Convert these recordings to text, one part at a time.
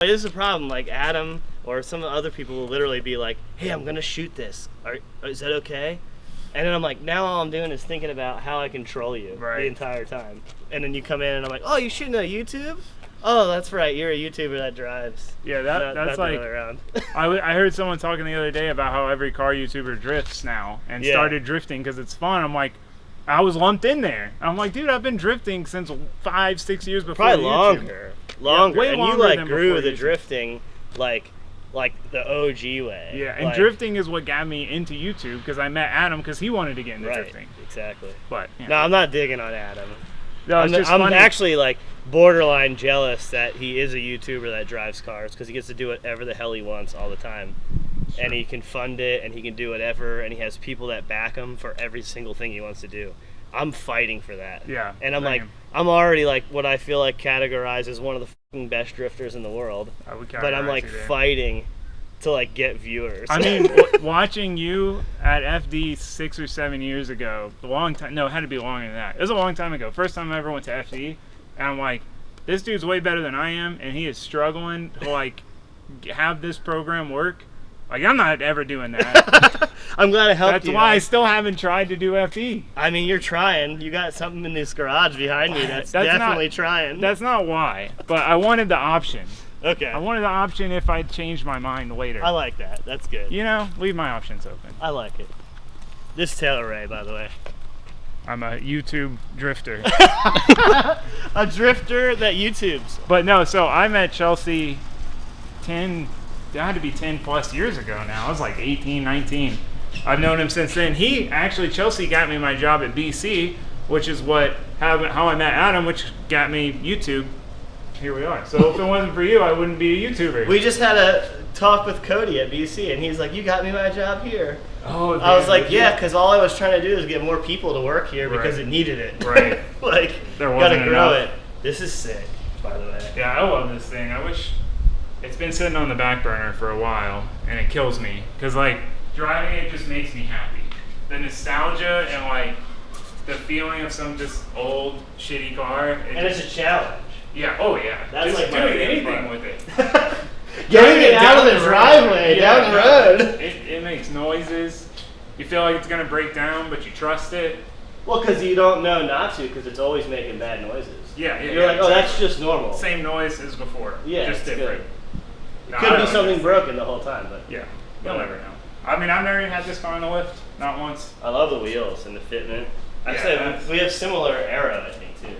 It is a problem. Like Adam or some other people will literally be like, "Hey, I'm gonna shoot this. Is that okay?" And then I'm like, now all I'm doing is thinking about how I control you the entire time. And then you come in and I'm like, "Oh, you shooting on YouTube? Oh, that's right. You're a YouTuber that drives." Yeah, that's not like. the other way around. I heard someone talking the other day about how every car YouTuber drifts now and started drifting because it's fun. I'm like, I was lumped in there. I'm like, dude, I've been drifting since 5-6 years before. Probably YouTube. Longer. Yeah, way and longer you like than grew the YouTube. drifting like the OG way. Yeah, and like, drifting is what got me into YouTube because I met Adam because he wanted to get into drifting. Exactly. But no, I'm not digging on Adam. No, it's just I'm funny. actually like borderline jealous that he is a YouTuber that drives cars because he gets to do whatever the hell he wants all the time. Sure. And he can fund it and he can do whatever and he has people that back him for every single thing he wants to do. I'm fighting for that. Yeah. And I'm like, I'm already like what I feel like categorized as one of the fucking best drifters in the world. But I'm like fighting to like get viewers. I mean, watching you at FD 6 or 7 years ago, a long time. No, it had to be longer than that. It was a long time ago. First time I ever went to FD, and I'm like, this dude's way better than I am, and he is struggling to like have this program work. Like, I'm not ever doing that. I'm glad I helped you. That's why I still haven't tried to do FD. I mean, you're trying. You got something in this garage behind me that's definitely trying. That's not why, but I wanted the option. Okay. I wanted the option if I changed my mind later. I like that. That's good. You know, leave my options open. I like it. This is Taylor Ray, by the way. I'm a YouTube drifter. A drifter that YouTubes. But no, so I met Chelsea it had to be 10 plus years ago now. I was like 18, 19. I've known him since then. Chelsea got me my job at BC, which is how I met Adam, which got me YouTube. Here we are. So if it wasn't for you, I wouldn't be a YouTuber. We just had a talk with Cody at BC, and he's like, "You got me my job here." Oh, I was like, "Yeah," because all I was trying to do is get more people to work here because it needed it. Right. Like, there wasn't gotta grow enough. it. This is sick, by the way. Yeah, I love this thing. I wish it's been sitting on the back burner for a while, and it kills me because like driving it just makes me happy. The nostalgia and like the feeling of some just old shitty car. It's a challenge. Yeah. Oh yeah. That's just like doing anything with it. Getting it out of the driveway, down the road. It makes noises. You feel like it's gonna break down, but you trust it. Well, because you don't know not to, because it's always making bad noises. Yeah. You're like, oh, that's just normal. Same noise as before. Yeah, just different. It could be something broken the whole time, but yeah, you'll never know. I mean, I've never even had this car on the lift, not once. I love the wheels and the fitment. I'd say we have similar aero, I think, too.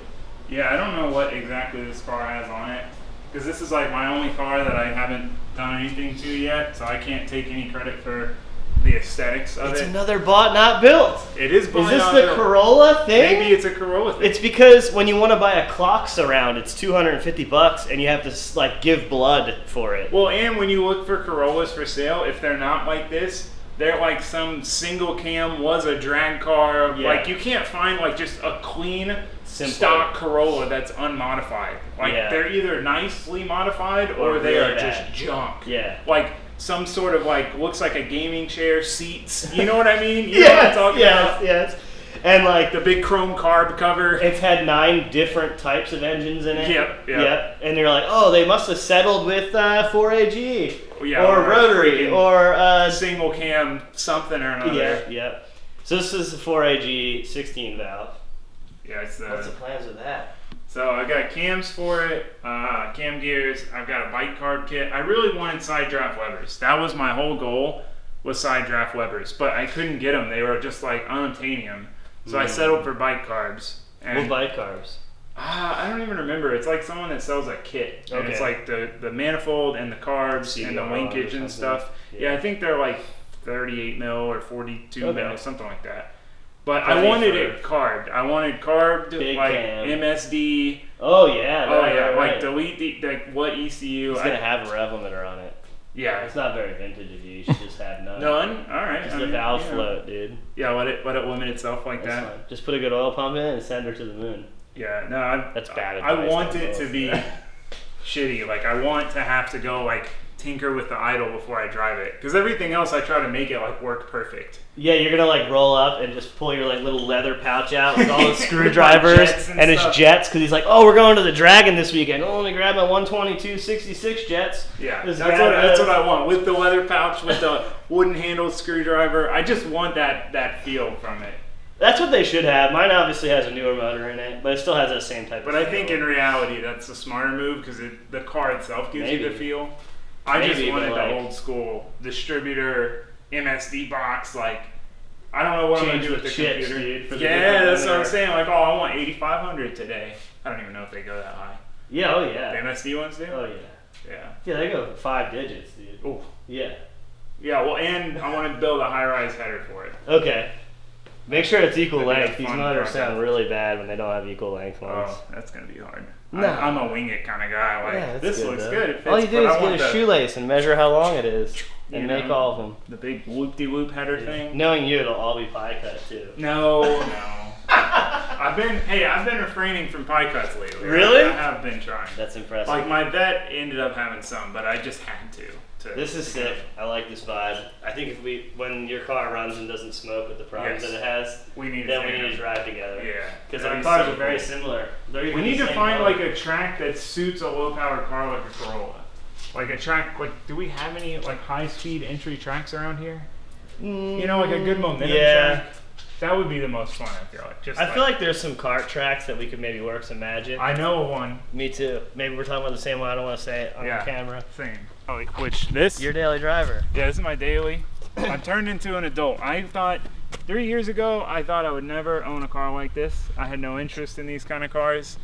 Yeah, I don't know what exactly this car has on it, because this is like my only car that I haven't done anything to yet, so I can't take any credit for the aesthetics of it. It's another bought, not built. It is bought, Is this not the built. Corolla thing? Maybe it's a Corolla thing. It's because when you want to buy a clock surround, it's $250, and you have to like give blood for it. Well, and when you look for Corollas for sale, if they're not like this, they're like some single cam was a drag car. Yeah. Like you can't find like just a clean Simple. stock Corolla that's unmodified. Like they're either nicely modified or they really are bad. just junk. Yeah. Like some sort of like looks like a gaming chair seats. You know what I mean? You know what I'm talking about? Yes. And like The big chrome carb cover. it's had 9 different types of engines in it. Yep. And you're like, oh, they must have settled with 4AG Yeah, or rotary freaking or single cam something or another. Yeah. So this is the 4AG 16 valve. Yeah, it's What's the plans with that? So I got cams for it, cam gears. I've got a bike carb kit. I really wanted side draft levers. That was my whole goal, was side draft levers, but I couldn't get them. They were just like unobtainium. So I settled for bike carbs. What bike carbs? I don't even remember. It's like someone that sells a kit. And it's like the manifold and the carbs and the linkage and stuff. Yeah, I think they're like 38 mil or 42 mil, something like that. But I wanted it carved. I wanted carved, Big like cam. MSD. Oh yeah. Right. Like delete the what ECU. It's gonna have a rev limiter on it. Yeah. It's not very vintage of you. You should just have none. None? All right. Just a valve float, dude. Yeah, let it limit itself like That's that. fine. Just put a good oil pump in and send her to the moon. Yeah, no, That's bad I advice, want though, it to be shitty. Like I want to have to go like tinker with the idle before I drive it, because everything else I try to make it like work perfect. Yeah, you're gonna like roll up and just pull your like little leather pouch out with all the screwdrivers and his jets, because he's like, oh, we're going to the Dragon this weekend. Oh, let me grab my 122-66 jets. Yeah, that's what I want, with the leather pouch, with the wooden handled screwdriver. I just want that feel from it. That's what they should have. Mine obviously has a newer motor in it, but it still has that same type of feel. But I think in reality that's a smarter move, because the car itself gives you the feel. I just wanted the old school distributor MSD box. Like, I don't know what I'm going to do with the computer. Yeah, that's what I'm saying. Like, oh, I want 8,500 today. I don't even know if they go that high. Yeah, oh yeah. The MSD ones do? Oh yeah. Yeah. Yeah, they go 5 digits, dude. Oh. Yeah. Yeah, well, and I want to build a high-rise header for it. Okay. Make sure it's equal length. These motors sound really bad when they don't have equal length ones. Oh, that's going to be hard. No. I'm a wing it kind of guy. Like, yeah, this looks good. It fits, all you do is get a shoelace and measure how long it is and make all of them. The big whoop-de-whoop header thing. Knowing you, it'll all be pie cut too. No. I've been refraining from pie cuts lately. Really? I have been trying. That's impressive. Like, my vet ended up having some, but I just had to. This is sick. I like this vibe. I think when your car runs and doesn't smoke with the problems that it has, we need to drive together. Yeah. Because our cars are very similar. We need to find like a track that suits a low-powered car like a Corolla. Like a track, like, do we have any like high-speed entry tracks around here? You know, like a good momentum track. That would be the most fun, I feel like. I feel like there's some kart tracks that we could maybe work some magic. I know one. Me too. Maybe we're talking about the same one. I don't want to say it on camera. Same. Oh, which this? Your daily driver. Yeah, this is my daily. I've turned into an adult. I thought 3 years ago, I thought I would never own a car like this. I had no interest in these kind of cars,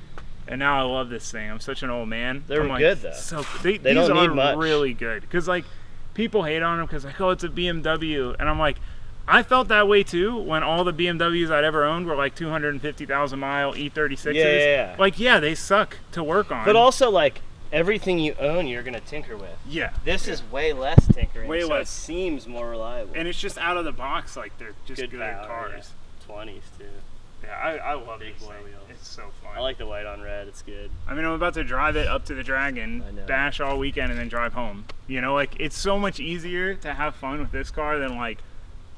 and now I love this thing. I'm such an old man. They're good though. So they don't need much. Really good, because like people hate on them because like, oh, it's a BMW, and I'm like, I felt that way too when all the BMWs I'd ever owned were like 250,000 mile E36s. Yeah. Like, yeah, they suck to work on. But also, like, everything you own, you're gonna tinker with. Yeah. This is way less tinkering. Way less. It seems more reliable. And it's just out of the box, like they're just good cars. Yeah. 20s too. Yeah, I love big boy wheels. It's so fun. I like the white on red. It's good. I mean, I'm about to drive it up to the Dragon, bash all weekend, and then drive home. You know, like, it's so much easier to have fun with this car than like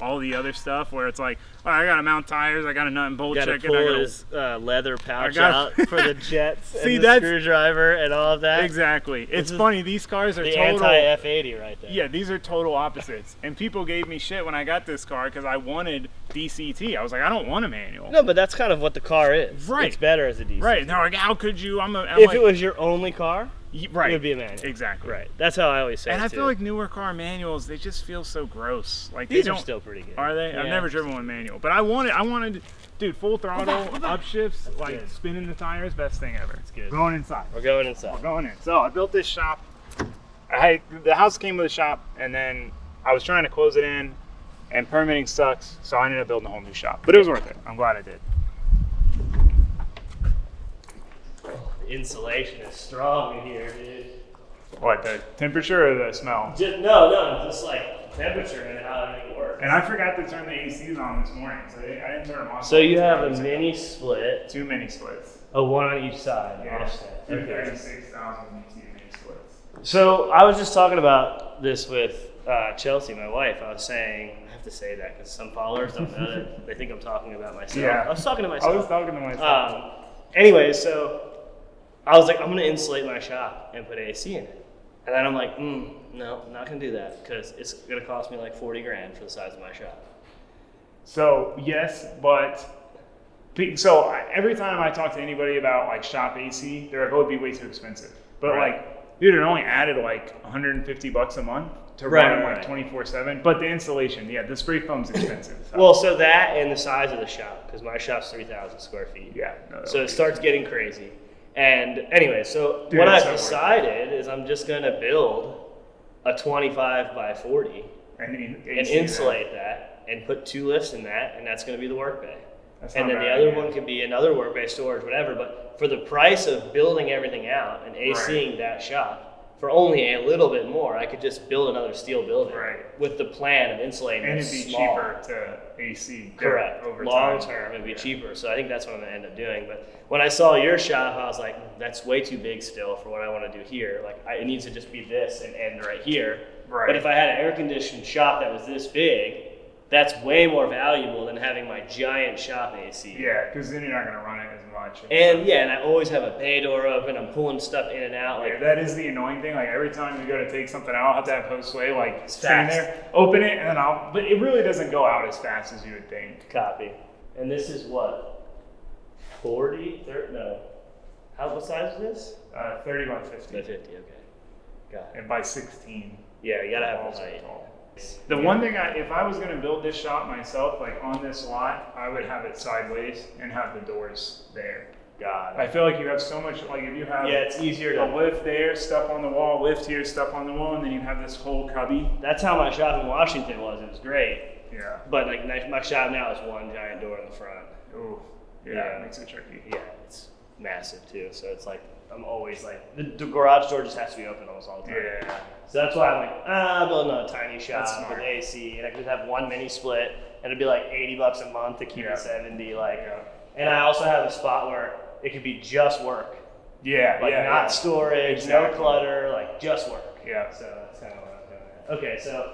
all the other stuff where it's like, oh, I gotta mount tires, I got a nut and bolt check, pull his leather pouch out for the jets and the screwdriver and all of that. Exactly. It's funny, these cars are the total anti-F80 right there. Yeah, these are total opposites. And people gave me shit when I got this car because I wanted DCT. I was like, I don't want a manual. No, but that's kind of what the car is. Right. It's better as a DCT. Right. And they're like, how could you? If it was your only car, right, it would be a manual. Exactly. Right. That's how I always say it. And I feel like newer car manuals, they just feel so gross. Like, these are still pretty good. Are they? Yeah. I've never driven one manual, but I wanted, dude, full throttle, upshifts, like spinning the tires, best thing ever. It's good. We're going inside. We're going inside. We're going in. So I built this shop. The house came with a shop, and then I was trying to close it in, and permitting sucks, so I ended up building a whole new shop. But it was worth it. I'm glad I did. Insulation is strong in here, dude. What, the temperature or the smell? Just like temperature and how everything works. And I forgot to turn the ACs on this morning, so I didn't turn them on. So you have a mini split. 2 mini splits. Oh, one on each side. Yeah, 36,000 mini splits. So I was just talking about this with Chelsea, my wife. I was saying, I have to say that because some followers don't know that. They think I'm talking about myself. Yeah. I was talking to myself. Anyway, so I was like, I'm going to insulate my shop and put AC in it. And then I'm like, no, I'm not going to do that because it's going to cost me like 40 grand for the size of my shop. So, yes, but every time I talk to anybody about like shop AC, they're like, oh, it'd be way too expensive. But like, dude, it only added like $150 a month to run them like 24/7. But the installation, the spray foam's expensive. So. Well, so that and the size of the shop, because my shop's 3,000 square feet. Yeah. So it starts getting crazy. And anyway, so what I've decided is I'm just going to build a 25 by 40 and insulate that and put 2 lifts in that, and that's going to be the work bay. And then the other one could be another work bay, storage, whatever. But for the price of building everything out and ACing that shop, for only a little bit more, I could just build another steel building with the plan of insulating and it it'd be small. cheaper to AC. Correct. Over Long time. term, it'd be cheaper. So I think that's what I'm gonna end up doing. But when I saw your shop, I was like, that's way too big still for what I want to do here. Like, it needs to just be this and end right here. Right. But if I had an air conditioned shop that was this big, that's way more valuable than having my giant shop AC. Yeah, because then you're not gonna run it as much. And I always have a bay door open. I'm pulling stuff in and out. Like, that is the annoying thing. Like every time we go to take something out, I'll have to have Josue like fast. stand there, open it, and then but it really doesn't go out as fast as you would think. Copy. And this is what? 40? 30? No. What size is this? 30 by 50. By 50, okay. Got it. And by 16. Yeah, you gotta have Walls the are height. tall. The one thing, if I was going to build this shop myself, like on this lot, I would have it sideways and have the doors there. Got it. I feel like you have so much, like if you have it's easier to a lift there, stuff on the wall, lift here, stuff on the wall, and then you have this whole cubby. That's how my shop in Washington was. It was great. Yeah. But like my shop now is one giant door in the front. Ooh. Yeah, Yeah. it makes it tricky. Yeah, it's massive too. So it's like I'm always like the garage door just has to be open almost all the time. Yeah. So that's why I'm like, I'm building a tiny shop That's smart. with AC, and I could have one mini split, and it'd be like $80 a month to keep it 70. Like, and I also have a spot where it could be just work. Yeah. Like not storage, Exactly. no clutter, like just work. Yeah. So that's kind of what I'm doing. Okay, so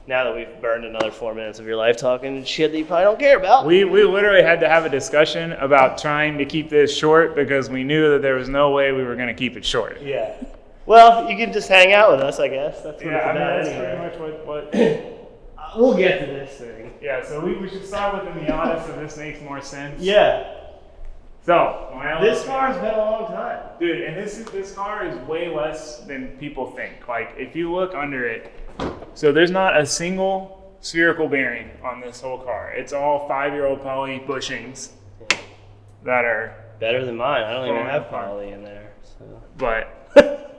now that we've burned another 4 minutes of your life talking shit that you probably don't care about. We literally had to have a discussion about trying to keep this short because we knew that there was no way we were going to keep it short. Yeah. Well, you can just hang out with us, I guess. That's what Yeah, it's I mean, about that's anyway. pretty much what We'll get to this thing. yeah, so we should start with the Miata so this makes more sense. Yeah. So, This car's been a long time. dude, and this car is way less than people think. Like, if you look under it, so there's not a single spherical bearing on this whole car. It's all 5-year-old poly bushings that are, Better than mine. I don't even Falling have apart. poly in there. So,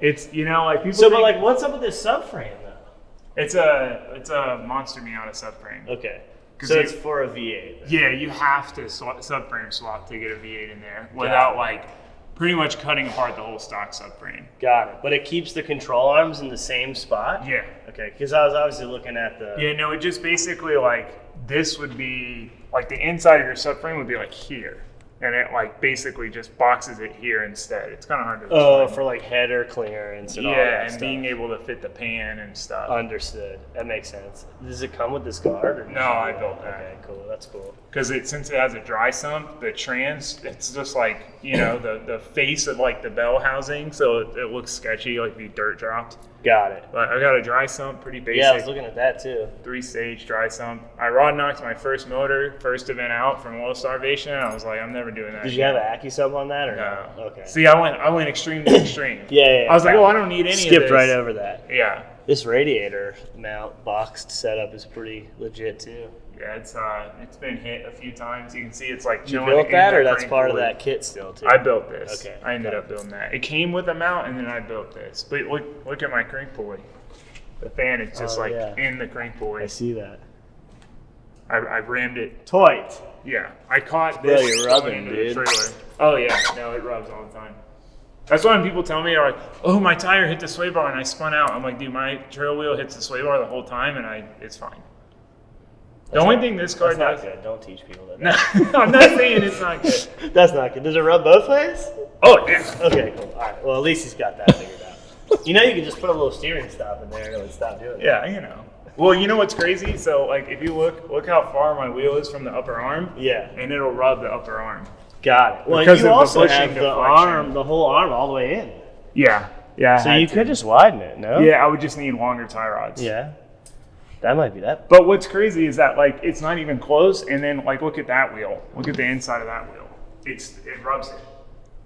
it's, like people so but think like, what's up with this subframe though? it's a monster Miata subframe. Okay. 'Cause So you- it's for a V8. Yeah, you have to subframe swap to get a V8 in there without like pretty much cutting apart the whole stock subframe. Got it. But it keeps the control arms in the same spot? Yeah. Okay, because I was obviously looking at the... Yeah, no, it just basically like this would be like the inside of your subframe would be like here. And it like basically just boxes it here instead. It's kind of hard to Oh, explain. for like header clearance and all Yeah, that and stuff. being able to fit the pan and stuff. Understood. That makes sense. Does it come with this card? Or No, I built that. Okay, cool. That's cool. Because since it has a dry sump, the trans, it's just like, the face of like the bell housing, so it looks sketchy, like the dirt dropped. Got it. But I got a dry sump, pretty basic. Yeah, I was looking at that too. 3-stage dry sump. I rod knocked my first motor, first event out from oil starvation. I was like, I'm never doing that. Did you have an AccuSub on that or No. Okay. See, I went extreme to extreme. Yeah. I was like, got oh, it. I don't need any of this. Skipped right over that. Yeah. This radiator mount boxed setup is pretty legit too. Yeah, it's been hit a few times. You can see it's like You chilling built in that, the or that's crank part of pulley. that kit still too? I built this. Okay. I ended up building that. It came with a mount, and then I built this. But look at my crank pulley. The fan is just in the crank pulley. I see that. I rammed it. Toit. Yeah, I caught Bro, this. you're going rubbing, into dude. the trailer. Oh yeah, no, it rubs all the time. That's why when people tell me, they're like, "Oh, my tire hit the sway bar and I spun out." I'm like, "Dude, my trail wheel hits the sway bar the whole time, and it's fine." The only thing this car That's does. not good. Don't teach people that. No, I'm not saying it's not good. That's not good. Does it rub both ways? Oh yeah. Okay, cool. All right. Well, at least he's got that figured out. You can just put a little steering stop in there and it would stop doing it. Yeah, Well, you know what's crazy? So, like, if you look how far my wheel is from the upper arm. Yeah. And it'll rub the upper arm. Got it. Well, Because you of the also bushing have the deflection. the whole arm all the way in. Yeah. Yeah. So you could just widen it, no? Yeah, I would just need longer tie rods. Yeah. That might be that. But what's crazy is that like it's not even close, and then like look at that wheel. Look at the inside of that wheel. It rubs it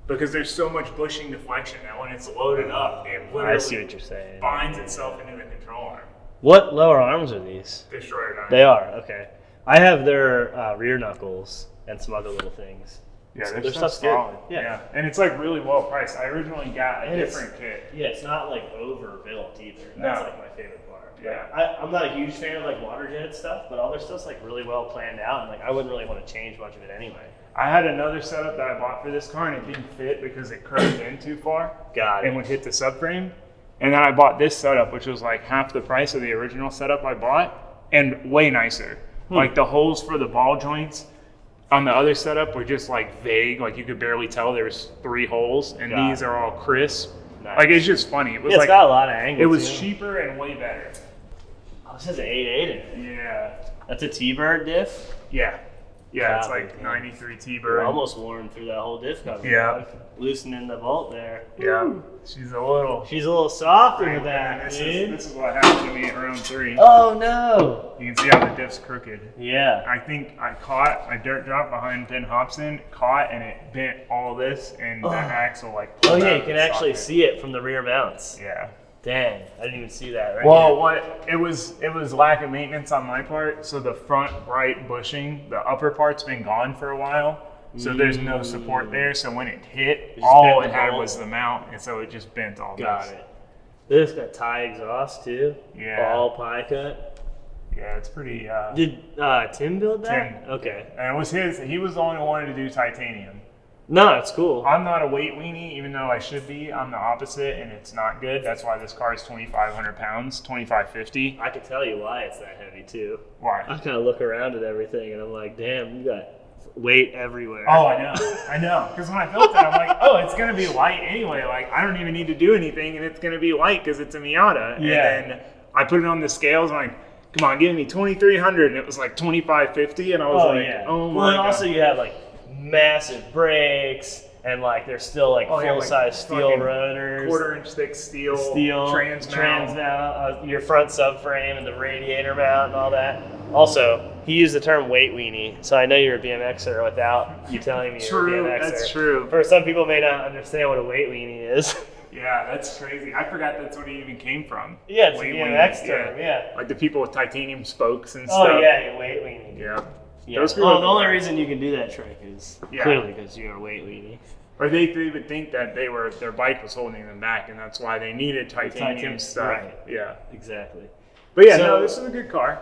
because there's so much bushing deflection that when it's loaded up, it I see literally what you're saying. binds itself into the control arm. What lower arms are these? Destroyer diamond. They are, okay. I have their rear knuckles and some other little things. Yeah, So their their stuff's stuff's good. solid. Yeah. And it's like really well priced. I originally got a And it's- different kit. Yeah, it's not like overbuilt either. No. That's like my favorite part. Yeah. I'm not a huge fan of like water jet stuff, but all their stuff's like really well planned out, and like I wouldn't really want to change much of it anyway. I had another setup that I bought for this car, and it didn't fit because it curved in too far Got and it. would hit the subframe. And then I bought this setup, which was like half the price of the original setup I bought, and way nicer. Like the holes for the ball joints on the other setup were just like vague, like you could barely tell there was 3 holes, and these are all crisp. Nice. Like it's just funny. It was it's got a lot of angles. It was cheaper and way better. Oh, this has an 8.8 in it. Yeah. That's a T-Bird diff? Yeah. Yeah, it's like 93 T-Bird. Almost worn through that whole diff cover. Yeah. Loosening the bolt there. Yeah. She's a little softer with that, dude. This is what happened to me at round 3. Oh, no. You can see how the diff's crooked. Yeah. I think I dirt dropped behind Ben Hobson, caught, and it bent all this, and the axle like pulled yeah, out you can actually see it from the rear mounts. Yeah. Dang, I didn't even see that. Right Well, here. it was lack of maintenance on my part. So the front right bushing, the upper part's been gone for a while. So there's no support there. So when it hit, all it had was the mount, and so it just bent all this. Got it. This got tie exhaust too. Yeah. All pie cut. Yeah, it's pretty. Did Tim build that? Tim. Okay. And it was his. He was the only one who wanted to do titanium. No, it's cool. I'm not a weight weenie, even though I should be. I'm the opposite, and it's not good. That's why this car is 2,500 pounds, 2,550. I can tell you why it's that heavy too. Why? I kind of look around at everything, and I'm like, damn, you got weight everywhere. Oh, I know. Because when I built it, I'm like, oh, it's gonna be light anyway. Like I don't even need to do anything, and it's gonna be light because it's a Miata. Yeah. And then I put it on the scales. I'm like, come on, give me 2,300, and it was like 2,550, and I was oh my. Well, and God. also you have like massive brakes. And like they're still like full-size steel rotors, 1/4-inch thick steel trans mount, your front subframe and the radiator mount and all that. Also, he used the term weight weenie, so I know you're a BMXer without you telling me you're a BMXer. That's true. For some people may not understand what a weight weenie is. Yeah, that's crazy. I forgot that's what it even came from. Yeah, it's a BMX term. Yeah. Like the people with titanium spokes and stuff. Oh yeah, your weight weenie. Yeah. Yeah. The only reason you can do that trick is clearly because you're a weight weenie. Or they would think that their bike was holding them back, and that's why they needed titanium stuff. Right. Yeah. Exactly. But yeah, no, this is a good car.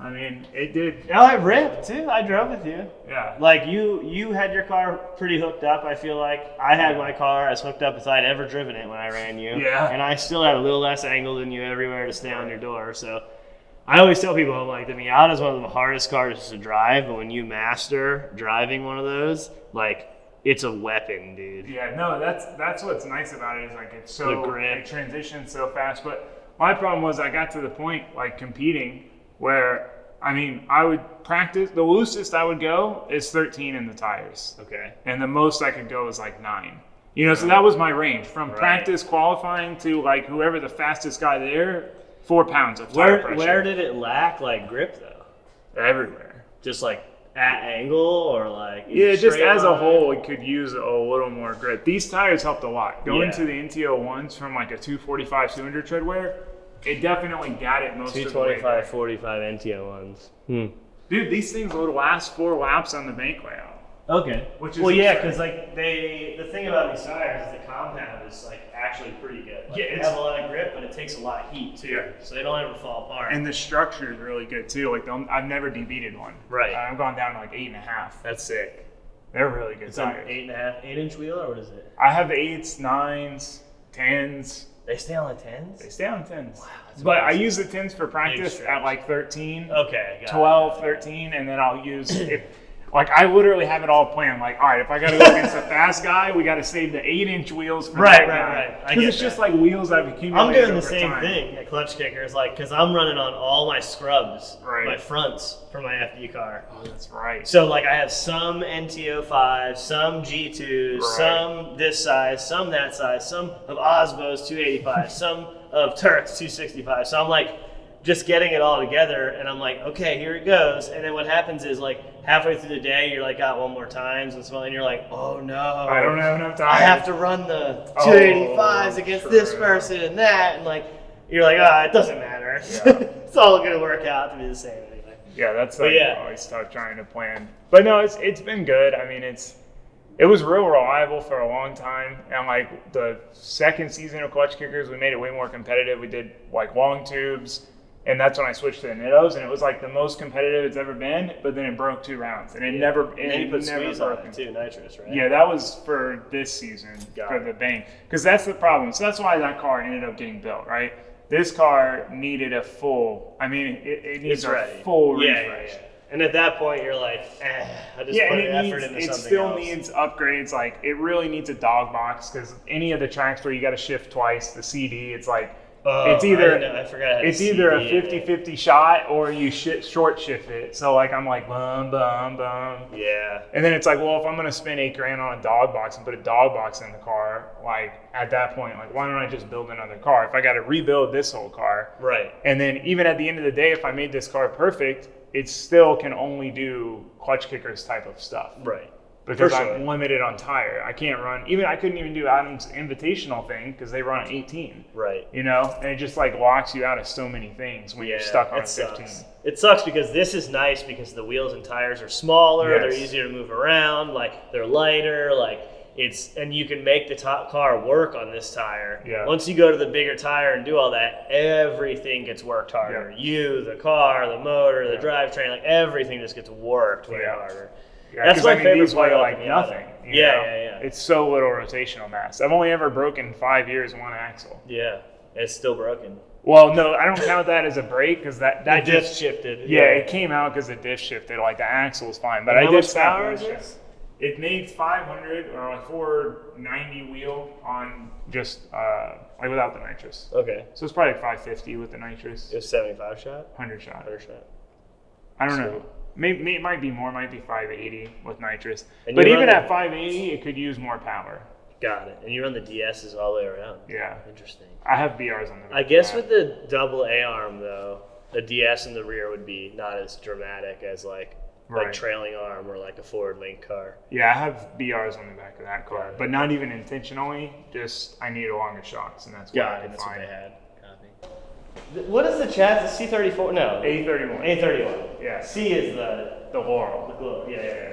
I mean, it did. Oh, it ripped too. I drove with you. Yeah. Like you had your car pretty hooked up. I feel like I had my car as hooked up as I'd ever driven it when I ran you. Yeah. And I still had a little less angle than you everywhere to stay on your door. So I always tell people, I'm like, the Miata is one of the hardest cars to drive, but when you master driving one of those, like, it's a weapon, dude. Yeah, no, that's what's nice about it is like it's so the grip. It transitions so fast. But my problem was I got to the point like competing where I mean I would practice. The loosest I would go is 13 in the tires. Okay. And the most I could go is like 9. You know, so that was my range from practice qualifying to like whoever the fastest guy there. 4 pounds of tire pressure. Where did it lack like grip though? Everywhere. Just like at angle or like just as a whole it could use a little more grip. These tires helped a lot. Going to the NTO1s from like a 245 cylinder tread wear, it definitely got it most of the way. 225 45 NTO1s. Dude, these things will last 4 laps on the bank layout. Okay. Which is because like the thing about these tires is the compound is like actually pretty good. Like, they have a lot of grip, but it takes a lot of heat too. Yeah. So they don't ever fall apart. And the structure is really good too. Like I've never debeated one. Right. I've gone down to like 8.5. That's sick. They're really good tires. It's an 8.5 8-inch wheel or what is it? I have 8s, 9s, 10s. They stay on the 10s? They stay on 10s. Wow. But I use the 10s for practice at like 13. Okay. 12, 13, and then I'll use like I literally have it all planned. Like, all right, if I got to go against a fast guy, we got to save the 8-inch wheels for that guy. Right. Because it's just like wheels I've accumulated. I'm doing the over same time. thing at Clutch Kickers, like because I'm running on all my scrubs, Right. my fronts for my FD car. Oh, that's right. So like I have some NTO5, some G2s, some this size, some that size, some of Osmo's 285, some of Turk's 265. So I'm like just getting it all together, and I'm like, okay, here it goes. And then what happens is like halfway through the day, you're like, got one more times, and you're like, oh no, I don't have enough time. I have to run the 285s against this person and that, and like you're like, it doesn't matter. Yeah. It's all gonna work out to be the same anyway. Yeah, that's like always tough trying to plan. But no, it's been good. I mean, it was real reliable for a long time. And like the second season of Clutch Kickers, we made it way more competitive. We did like long tubes. And that's when I switched to the Nittos, and it was like the most competitive it's ever been, but then it broke 2 rounds. And it never, and then you put never squeeze broke on it too, nitrous, right? Yeah, that was for this season, for the Bang. Because that's the problem. So that's why that car ended up getting built, right? This car needed a full, I mean, it needs full refresh. Yeah. And at that point, you're like, I just put effort into something else. It still needs upgrades. Like, it really needs a dog box, because any of the tracks where you got to shift twice, the CD, it's like, it's either a 50-50 shot, or you short shift it. So like I'm like bum bum bum. Yeah. And then it's like, well, if I'm gonna spend $8,000 on a dog box and put a dog box in the car, like at that point, like why don't I just build another car? If I got to rebuild this whole car, right? And then even at the end of the day, if I made this car perfect, it still can only do clutch kickers type of stuff, right? Because I'm limited on tire. I can't run. I couldn't even do Adam's invitational thing because they run 18. Right. You know, and it just like locks you out of so many things when you're stuck on a 15. It sucks because this is nice because the wheels and tires are smaller. Yes. They're easier to move around. Like they're lighter. Like and you can make the top car work on this tire. Yeah. Once you go to the bigger tire and do all that, everything gets worked harder. Yeah. You, the car, the motor, the drivetrain, like everything just gets worked way harder. Yeah, that's my favorite part of like nothing. Yeah. It's so little rotational mass. I've only ever broken 5 years one axle. Yeah, it's still broken. Well, no, I don't count that as a break because that diff shifted. Yeah, it came out because the diff shifted. Like the axle was fine, but how much power is this? It made 500 or like 490 wheel on just like without the nitrous. Okay. So it's probably like 550 with the nitrous. It was 75 shot. 100 shot. 100 shot. I don't know. Maybe it might be more. It might be 580 with nitrous. But even at 580, it could use more power. Got it. And you run the DSs all the way around. Yeah. Interesting. I have BRs on the back. I guess with the double A-arm, though, the DS in the rear would be not as dramatic as like trailing arm or like a forward link car. Yeah, I have BRs on the back of that car. But not even intentionally. Just I need longer shocks, and that's what I could that's find. What they had. What is the chassis? C34? No. A31. A31. Yeah. C is the Laurel. The glow. Yeah.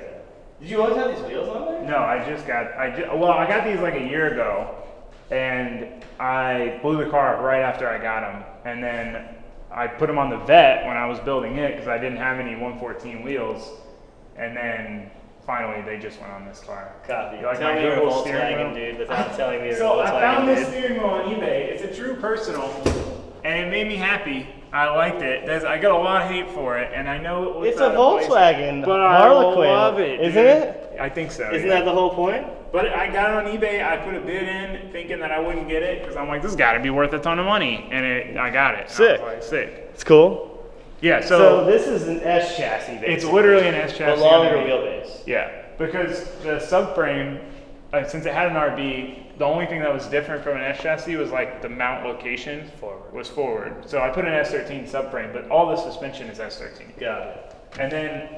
Did you always have these wheels on there? No, I got these like a year ago, and I blew the car up right after I got them, and then I put them on the vet when I was building it because I didn't have any 114 wheels, and then finally they just went on this car. Copy. Like tell me you're a Volkswagen dude without telling me you're a Volkswagen dude. So I found this steering wheel on eBay. It's a true personal, and it made me happy. I liked it. I got a lot of hate for it, and I know it's a Volkswagen, but Harlequin, I love it, isn't it? I think so. Isn't that the whole point? But I got it on eBay. I put a bid in, thinking that I wouldn't get it because I'm like, this has got to be worth a ton of money, and I got it. Sick. I was like, sick. It's cool. Yeah. So this is an S chassis. Basically. It's literally an S chassis. A longer wheelbase. Yeah, because the subframe, since it had an RB. The only thing that was different from an S chassis was like the mount location was forward. So I put an S13 subframe, but all the suspension is S13. Got it. And then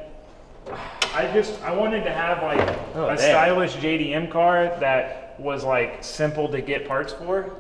I wanted to have like a stylish JDM car that was like simple to get parts for.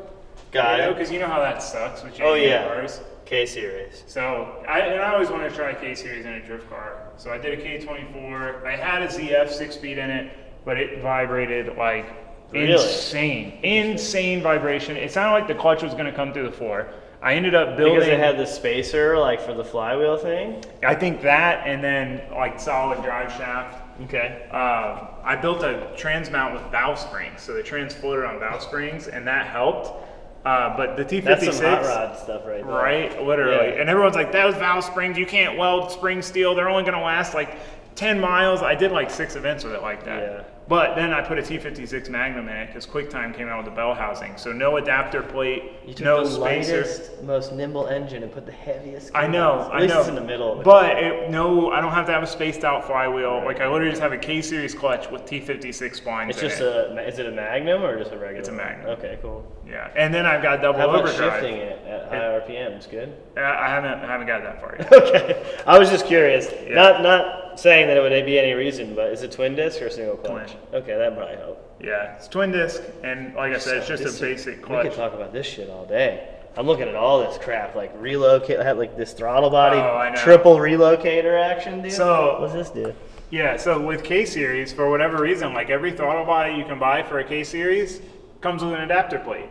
Got it. Because you know how that sucks with JDM cars. K-Series. So I always wanted to try a K-Series in a drift car. So I did a K24. I had a ZF 6-speed in it, but it vibrated like insane vibration. It sounded like the clutch was going to come through the floor. I ended up building because it had the spacer like for the flywheel thing. I think that, and then like solid drive shaft. Okay. I built a trans mount with valve springs, so the trans floated on valve springs, and that helped. But the T56, that's some hot rod stuff right there. Right, literally. Yeah. And everyone's like, "Those valve springs, you can't weld spring steel. They're only going to last like 10 miles." I did like 6 events with it like that. Yeah. But then I put a T56 Magnum in it because QuickTime came out with the bell housing. So no adapter plate, you took no the spacer. Lightest, most nimble engine and put the heaviest. I know. It's in the middle. But I don't have to have a spaced out flywheel. Right. Like I literally just have a K-Series clutch with T56 splines. It's just is it a Magnum or just a regular? It's a Magnum. Okay, cool. Yeah, and then I've got double overdrive. How about shifting it at high RPMs? Good. I haven't got that far yet. Okay, I was just curious. Yeah. Not saying that it would be any reason, but is it twin disc or single clutch? Twin. Okay, that might help. Yeah, it's twin disc, and like I said, it's just a basic clutch. We could talk about this shit all day. I'm looking at all this crap, like relocate. I have like this throttle body, triple relocator action, dude. So what's this do? Yeah, so with K-Series, for whatever reason, like every throttle body you can buy for a K-Series comes with an adapter plate.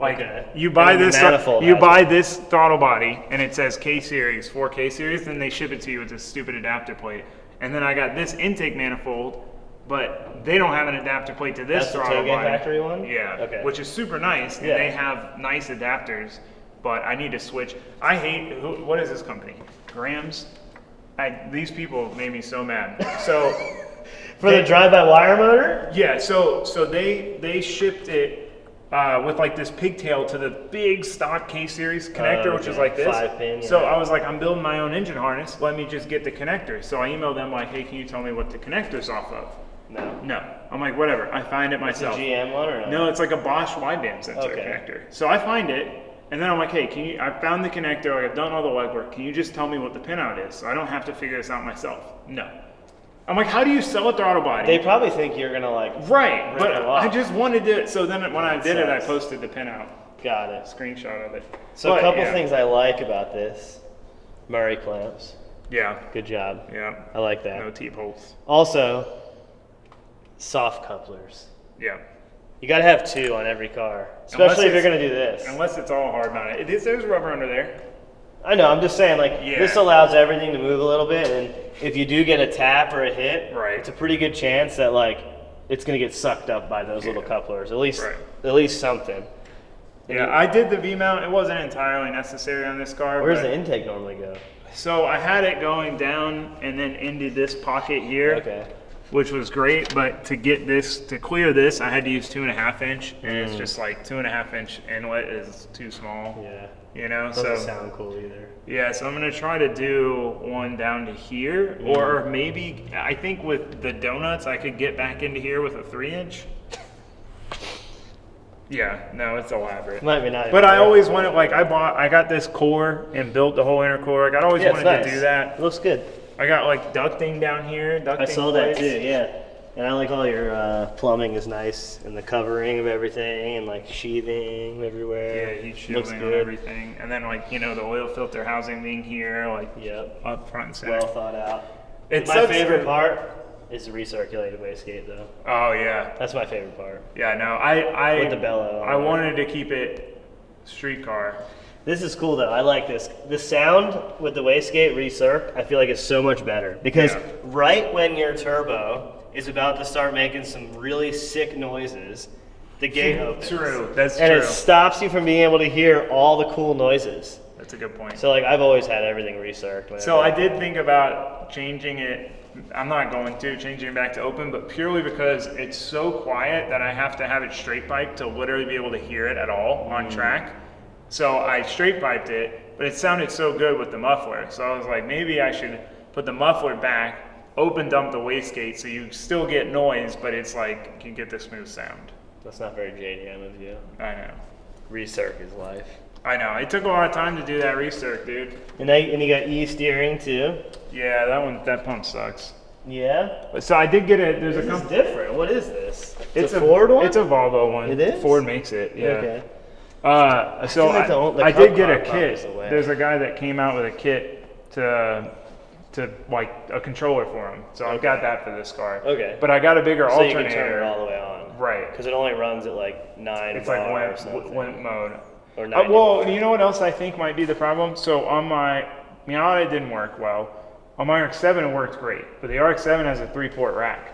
Like Okay. you buy And then this, the manifold you has buy it. this throttle body, and it says K series, 4K series. Then they ship it to you with this stupid adapter plate. And then I got this intake manifold, but they don't have an adapter plate to this That's the throttle Toge body. factory one? Yeah. Okay. Which is super nice, and Yeah. they have nice adapters. But I need to switch. I hate. What is this company? Grams. These people made me so mad. So. For the drive-by-wire motor? Yeah, so they shipped it with like this pigtail to the big stock K series connector, which is like this. 5-pin, yeah. So I was like, I'm building my own engine harness. Let me just get the connector. So I emailed them like, hey, can you tell me what the connector's off of? No. I'm like, whatever. I find it myself. It's a GM one or not? No, it's like a Bosch wideband sensor connector. So I find it, and then I'm like, hey, I found the connector. Like, I've done all the legwork. Can you just tell me what the pinout is so I don't have to figure this out myself? No. I'm like, how do you sell a throttle body? They probably think you're gonna like. Right, rip but it off. I just wanted to. So then when I did it, I sucks. posted the pinout Got it. screenshot of it. So But, a couple yeah. things I like about this. Murray clamps. Yeah, Good job. yeah. I like that. No teep holes. Also, soft couplers. Yeah. You gotta have 2 on every car, especially if you're it's- gonna do this. Unless it's all hard mounted. There's rubber under there. I know, I'm just saying, like, Yeah. this allows everything to move a little bit, and if you do get a tap or a hit, Right. it's a pretty good chance that, like, it's gonna get sucked up by those little Yeah. couplers. At Right. least something. Yeah, I did the V mount. It wasn't entirely necessary on this car. Where does but- the intake normally go? So I had it going down and then into this pocket here. Okay. Which was great, but to get this, to clear this, I had to use 2.5 inch, and it's just like 2.5 inch inlet is too small. Yeah. You know, Doesn't so sound cool either. yeah, so I'm gonna try to do one down to here, or maybe I think with the donuts I could get back into here with a 3 inch. Yeah, no, it's elaborate. Might be not. But I always wanted, like, I got this core and built the whole inner core. Like, I always Yeah, it's wanted nice. to do that. It looks good. I got like ducting down here. Ducting I saw that plates. too. Yeah. And I like all your plumbing is nice, and the covering of everything, and like sheathing everywhere. Yeah, heat Looks shielding on good. everything, and then like the oil filter housing being here, like Yep. up front and center. Well thought out. It My sucks favorite that- part is the recirculated wastegate, though. Oh yeah, That's my favorite part. yeah. No, I With the bellow on I it. wanted to keep it street car. This is cool though. I like this. The sound with the wastegate recirc, I feel like is so much better because Yeah. right when your turbo is about to start making some really sick noises, the gate opens. True, that's And true. it stops you from being able to hear all the cool noises. That's a good point. So like I've always had everything recirced. whenever So I did think about changing it. I'm not going to changing it back to open, but purely because it's so quiet that I have to have it straight piped to literally be able to hear it at all on track. So I straight piped it, but it sounded so good with the muffler. So I was like, maybe I should put the muffler back, open dump the wastegate, so you still get noise, but it's like you get the smooth sound. That's not very JDM of you. I know. Recirc is life. I know. It took a lot of time to do that recirc, dude. And you got E steering too. Yeah, that pump sucks. Yeah. But so I did get it. There's This a is company. different. What is this? It's a Ford one. It's a Volvo one. It is? Ford makes it. Yeah. Okay. So feel like the I Cup did get a car probably is kit. the way. There's a guy that came out with a kit to like a controller for him. So I've got that for this car. Okay. But I got a bigger So you alternator. can turn it all the way on. Right. Because it only runs at like 9 It's bar like or wimp, something. wimp mode. Or 90 Well, bar. you know what else I think might be the problem? So on my Miata, it didn't work well. On my RX-7, it worked great. But the RX-7 has a 3-port rack.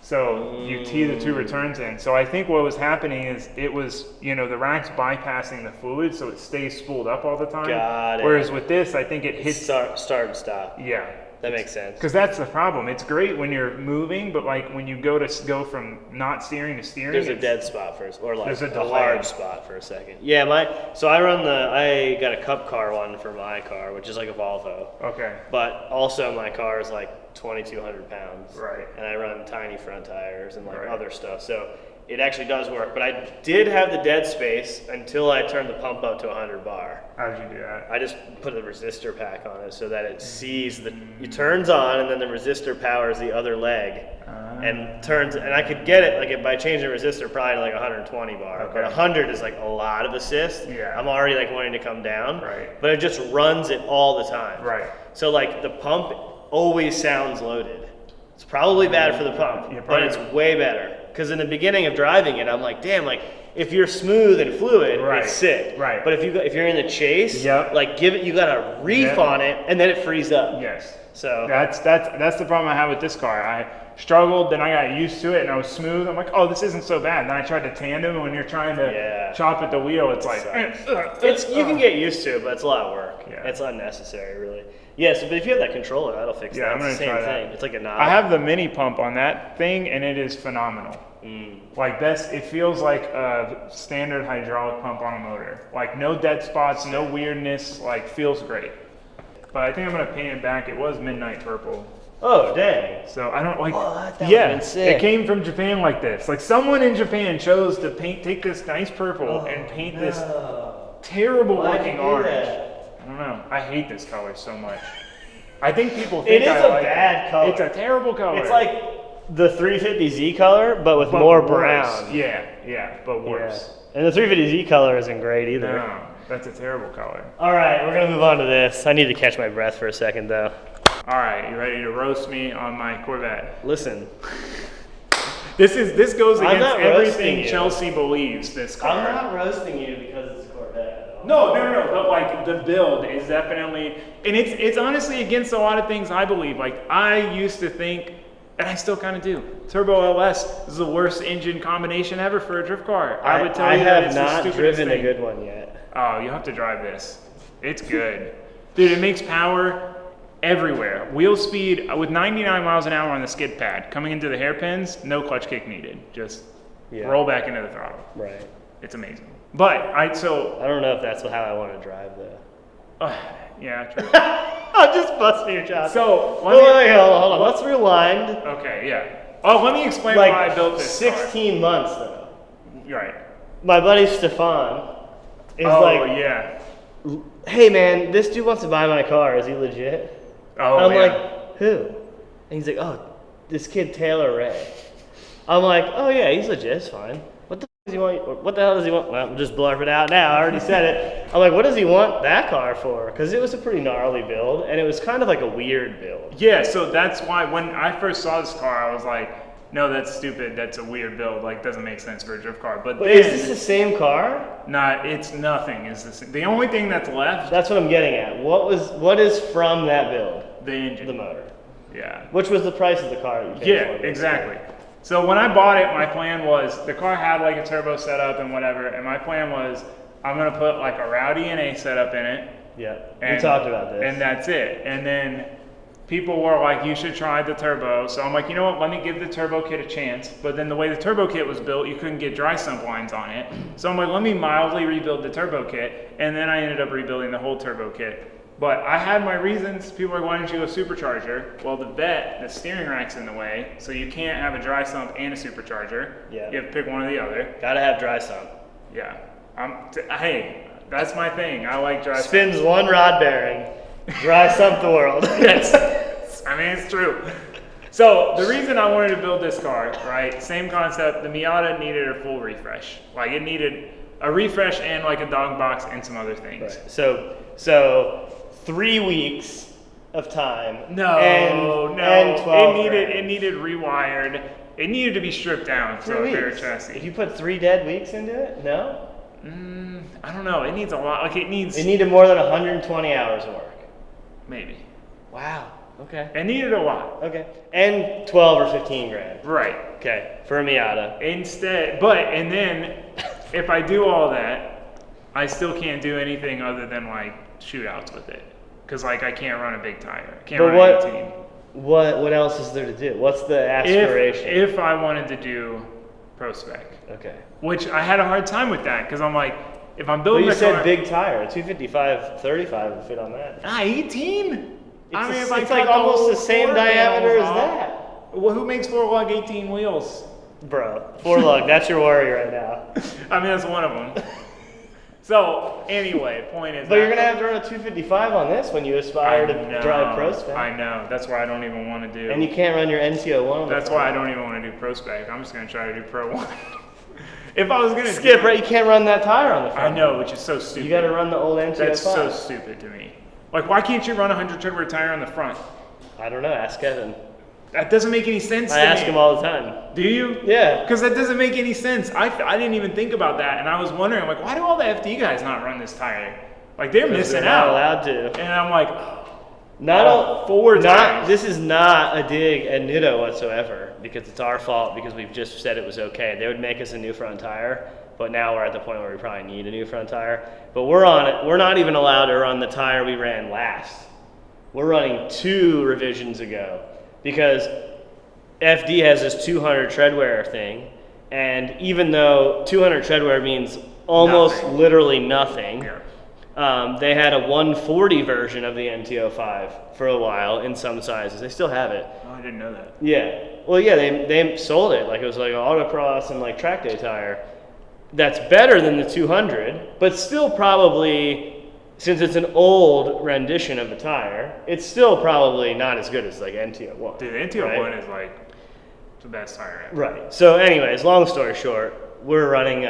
So you tee the 2 returns in. So I think what was happening is it was, the rack's bypassing the fluid, so it stays spooled up all the time. Got it. Whereas with this, I think it hits. Start and stop. Yeah. That makes sense. Because that's the problem. It's great when you're moving, but like when you go from not steering to steering, There's a it's- dead spot first, or like There's a a delay. hard spot for a second. Yeah, so I got a Cup car one for my car, which is like a Volvo. Okay. But also my car is like 2,200 pounds. Right. And I run tiny front tires and like Right. other stuff. So it actually does work. But I did have the dead space until I turned the pump up to 100 bar. How did you do that? I just put a resistor pack on it so that it sees it turns on, and then the resistor powers the other leg and turns, and I could get it like by changing the resistor probably to like 120 bar, Okay. but 100 is like a lot of assist. Yeah. I'm already like wanting to come down, Right. but it just runs it all the time. Right. So like the pump always sounds loaded. It's probably bad for the pump, Yeah, but probably. it's way better. Because in the beginning of driving it, I'm like, damn, like if you're smooth and fluid, Right. it's sick. Right. But if you're in the chase, Yep. like you got to reef on it, and then it frees up. Yes. So That's the problem I have with this car. I struggled, then I got used to it, and I was smooth. I'm like, oh, this isn't so bad. Then I tried to tandem, and when you're trying to chop at the wheel, it's like you can get used to it, but it's a lot of work. Yeah. It's unnecessary, really. Yes, but if you have that controller, that'll fix that. I'm It's gonna the same try thing. that. It's like a knob. I have the mini pump on that thing, and it is phenomenal. Like it feels like a standard hydraulic pump on a motor. Like no dead spots, no weirdness. Like feels great. But I think I'm gonna paint it back. It was midnight purple. Oh dang! So I don't like. What? That Yeah, would've been sick. it came from Japan like this. Like someone in Japan chose to take this nice purple and paint this terrible Why'd looking you do orange. that? I don't know. I hate this color so much. I think people think It is I a like bad it. color. It's a terrible color. It's like the 350Z color, but with more worse. brown. Yeah, but worse. Yeah. And the 350Z color isn't great either. No, that's a terrible color. All right, we're gonna move on to this. I need to catch my breath for a second, though. All right, you ready to roast me on my Corvette? Listen, This goes I'm against not roasting everything you. Chelsea believes. This car. I'm not roasting you because it's a Corvette. No, but like the build is definitely, and it's honestly against a lot of things I believe. Like I used to think, and I still kind of do, Turbo LS is the worst engine combination ever for a drift car. I would tell you that have it's the not stupidest driven thing. a good one yet. Oh, you have to drive this. It's good. Dude, it makes power everywhere. Wheel speed with 99 miles an hour on the skid pad. Coming into the hairpins, no clutch kick needed. Just roll back into the throttle. Right. It's amazing. But I don't know if that's how I want to drive though. Yeah, true. I'm just busting your chops. So, wait, hold on. Let's rewind. Okay, yeah. Oh, let me explain Like why I built this 16 months though. car. Right. My buddy Stefan is yeah. hey man, this dude wants to buy my car. Is he legit? Oh, I'm yeah. like, who? And he's like, oh, this kid Taylor Ray. I'm like, oh yeah, he's legit. It's fine. What the does he want? What the hell does he want? Well, just blurb it out now. I already said it. I'm like, what does he want that car for? Because it was a pretty gnarly build, and it was kind of like a weird build. Yeah, so that's why when I first saw this car, I was like, no, that's stupid. That's a weird build. Like, doesn't make sense for a drift car. But then, is this the same car? it's nothing. Is this the only thing that's left? That's what I'm getting at. What is from that build? The engine. The motor. Yeah. Which was the price of the car that you paid Yeah, for? exactly. So when I bought it, my plan was, the car had like a turbo setup and whatever, and my plan was, I'm gonna put like a Rowdy NA setup in it. Yeah, and, we talked about this. And that's it. And then people were like, you should try the turbo. So I'm like, you know what, let me give the turbo kit a chance. But then the way the turbo kit was built, you couldn't get dry sump lines on it. So I'm like, let me mildly rebuild the turbo kit. And then I ended up rebuilding the whole turbo kit. But I had my reasons. People were, why don't you go supercharger? Well, the steering rack's in the way, so you can't have a dry sump and a supercharger. Yeah. You have to pick one or the other. Gotta have dry sump. Yeah. Hey, that's my thing. I like dry sump. Spins one rod bearing, dry sump the world. Yes. I mean, it's true. So the reason I wanted to build this car, right? Same concept. The Miata needed a full refresh. Like it needed a refresh and like a dog box and some other things. Right. So 3 weeks of time. No, and 12 it needed rewired. It needed to be stripped down for a bare chassis. If you put 3 dead weeks into it, no? I don't know. It needs a lot. Like it needed more than 120 hours of work. Maybe. Wow. Okay. It needed a lot. Okay. And 12 or 15 grand. Right. Okay. For a Miata. And then if I do all that, I still can't do anything other than like shootouts with it. Because like I can't run a big tire. I can't run 18. What else is there to do? What's the aspiration? If I wanted to do pro spec. Okay. Which I had a hard time with that because I'm like, if I'm building you a car, said big tire. 255, 35 would fit on that. 18? It's like almost the same diameter as that. Well, who makes 4-lug 18 wheels? Bro, 4-lug, that's your worry right now. I mean, that's one of them. So, anyway, point is... But you're going to have to run a 255 on this when you aspire to drive Pro Spec. I know. That's why I don't even want to do... And you can't run your NT01 on That's why I don't even want to do Pro Spec. I'm just going to try to do Pro 1. If I was going to... Skip, right? You can't run that tire on the front. I know, which is so stupid. You got to run the old NT05. That's so stupid to me. Like, why can't you run a 100 turbo tire on the front? I don't know. Ask Kevin. That doesn't make any sense to I me. ask him all the time. Do you? Yeah. Because that doesn't make any sense. I didn't even think about that, and I was wondering, like, why do all the FD guys not run this tire? Like, they're missing they're out. not allowed to. And I'm like, Not times. This is not a dig at Nitto whatsoever, because it's our fault because we've just said it was okay. They would make us a new front tire, but now we're at the point where we probably need a new front tire. But we're on it. We're not even allowed to run the tire we ran last. We're running 2 revisions ago because FD has this 200 tread wear thing, and even though 200 tread wear means almost literally nothing, they had a 140 version of the NT05 for a while in some sizes. They still have it. Oh, I didn't know that. Yeah. Well, yeah, they sold it like it was like an autocross and like track day tire. That's better than the 200, but still probably, since it's an old rendition of the tire, it's still probably not as good as like NT01. Dude, the NT01 is like the best tire ever. Right. So anyways, long story short, we're running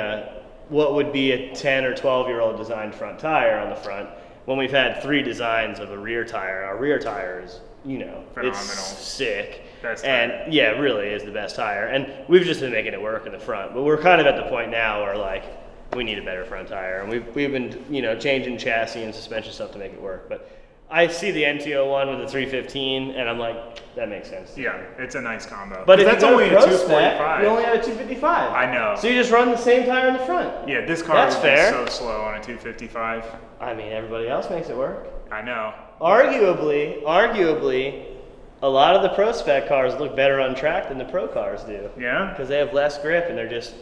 what would be a 10 or 12-year-old designed front tire on the front when we've had 3 designs of a rear tire. Our rear tire is, Phenomenal. it's sick. Best tire. And yeah, it really is the best tire. And we've just been making it work in the front, but we're kind of at the point now where like we need a better front tire, and we've been changing chassis and suspension stuff to make it work. But I see the NT01 with the 315, and I'm like, that makes sense. Yeah, it's a nice combo. But if that's you go only a pro 245. spec, you only have a 255. I know. So you just run the same tire in the front. Yeah, this car That's would fair. be so slow on a 255. I mean, everybody else makes it work. I know. Arguably, a lot of the pro spec cars look better on track than the pro cars do. Yeah? Because they have less grip and they're just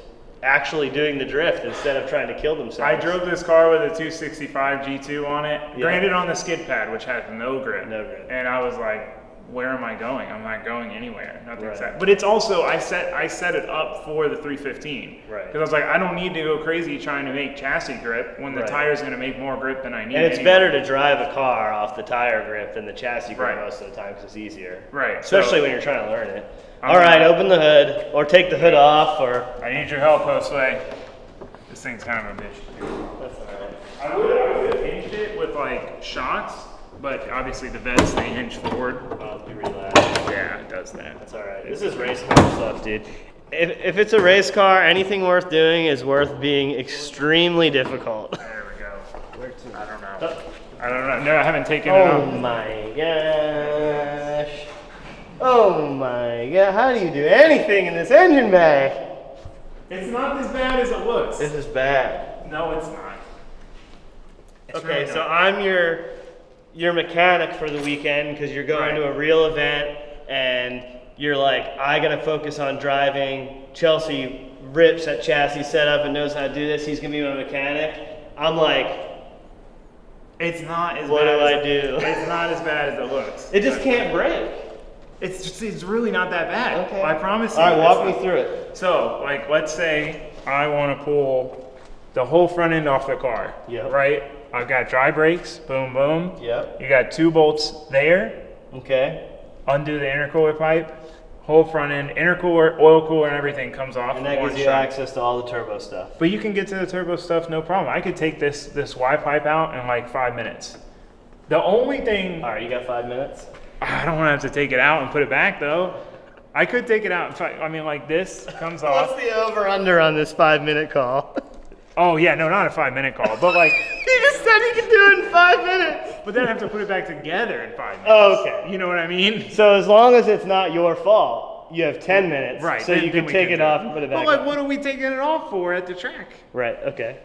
actually doing the drift instead of trying to kill themselves. I drove this car with a 265 G2 on it, Yeah. granted on the skid pad, which has no grip. No grip. And I was like, where am I going? I'm not going anywhere. Nothing's Right. set. But it's also, I set it up for the 315. Right. Because I was like, I don't need to go crazy trying to make chassis grip when the Right. tire's going to make more grip than I need. And it's anyway. better to drive a car off the tire grip than the chassis grip Right. most of the time because it's easier. Right. Especially So- when you're trying to learn it. I'm All right, not- open the hood, or take the hood off, or... I need your help, Josue. This thing's kind of a bitch. That's all right. I would have hinged it with like shocks, but obviously the vents, they hinge forward. I'll be relaxed. Yeah, it does that. That's all right. This is race car stuff, dude. If it's a race car, anything worth doing is worth being extremely difficult. There we go. Where to? I don't know. I don't know. No, I haven't taken it Oh off. my gosh. Oh my god. How do you do anything in this engine bay? It's not as bad as it looks. This is bad. No, it's not. It's Okay, really so not. I'm your mechanic for the weekend because you're going Right. to a real event and you're like, I gotta focus on driving. Chelsea rips at chassis setup and knows how to do this. He's gonna be my mechanic. I'm like, It's not as what bad do as I do? It's not as bad as it looks. It just can't break. It's really not that bad. Okay. I promise you. All right, walk It's- me through it. So, like, let's say I want to pull the whole front end off the car. Yep. Right? I've got dry brakes, boom, boom. Yep. You got 2 bolts there. Okay. Undo the intercooler pipe. Whole front end, intercooler, oil cooler, and everything comes off. And in that one gives you shot. access to all the turbo stuff. But you can get to the turbo stuff no problem. I could take this Y pipe out in like 5 minutes. The only thing, All right, you got 5 minutes? I don't want to have to take it out and put it back though. I could take it out. In fact, I mean, like this comes What's off. the over-under on this 5-minute call? Oh yeah, no, not a 5-minute call, but like, You just said you could do it in 5 minutes. but then I have to put it back together in 5 minutes. Oh, okay. You know what I mean? So as long as it's not your fault, you have 10 minutes. Right. So then- you then can we take do it off and put it back But like, on. what are we taking it off for at the track? Right, okay.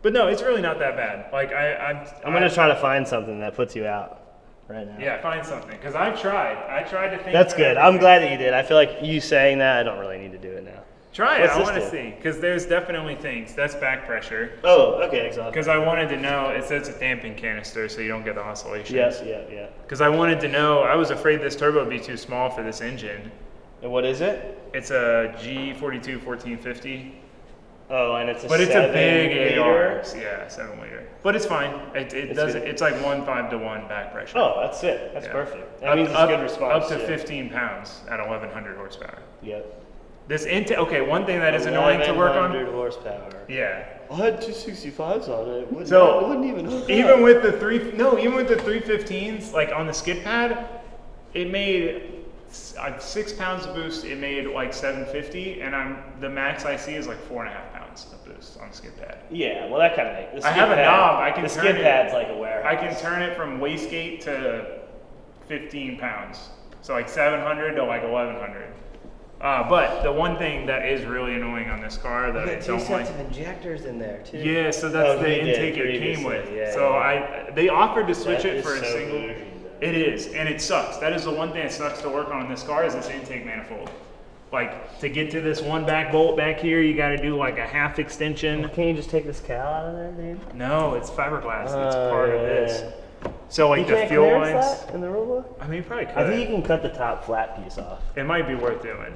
But no, it's really not that bad. Like I'm going to try to find something that puts you out right now. Yeah, find something. Because I tried to think. That's of good. everything. I'm glad that you did. I feel like you saying that, I don't really need to do it now. Try it. What's I this want to do? see. Because there's definitely things. That's back pressure. Oh, okay, exactly. Because I wanted to know, it says a damping canister so you don't get the oscillations. Yes, yeah. Because I wanted to know, I was afraid this turbo would be too small for this engine. And what is it? It's a G42 1450. Oh, and it's a But it's a 7 big liter? AR. Yeah, 7 liter. But it's fine. It It's does good. It's like 1:5 back pressure. Oh, that's it. That's Yeah. perfect. That means it's good response. Up to too. 15 pounds at 1100 horsepower. Yep. This okay, one thing that is annoying to work on. 1100 horsepower. Yeah. I had 265s on it. It So, wouldn't even hook Even up. with the 315s, like on the skid pad, it made 6 pounds of boost, it made like 750, and the max I see is like 4.5 pounds of boost on the skid pad. Yeah, well that kind of makes. I have a knob. I can the turn skid it. pad's like a warehouse. I can turn it from wastegate to 15 pounds, so like 700 to like 1100. But the one thing that is really annoying on this car that I don't like. Sets of injectors in there too. Yeah, so that's the intake it came with. Yeah, so they offered to switch it for a so single. bougie, It is, and it sucks. That is the one thing that sucks to work on this car is this intake manifold. Like to get to this one back bolt back here, you got to do like a half extension. Well, can you just take this cal out of there, dude? No, it's fiberglass. It's part of this. So like the fuel lines. In the rule book? I mean, you probably could. I think you can cut the top flat piece off. It might be worth doing.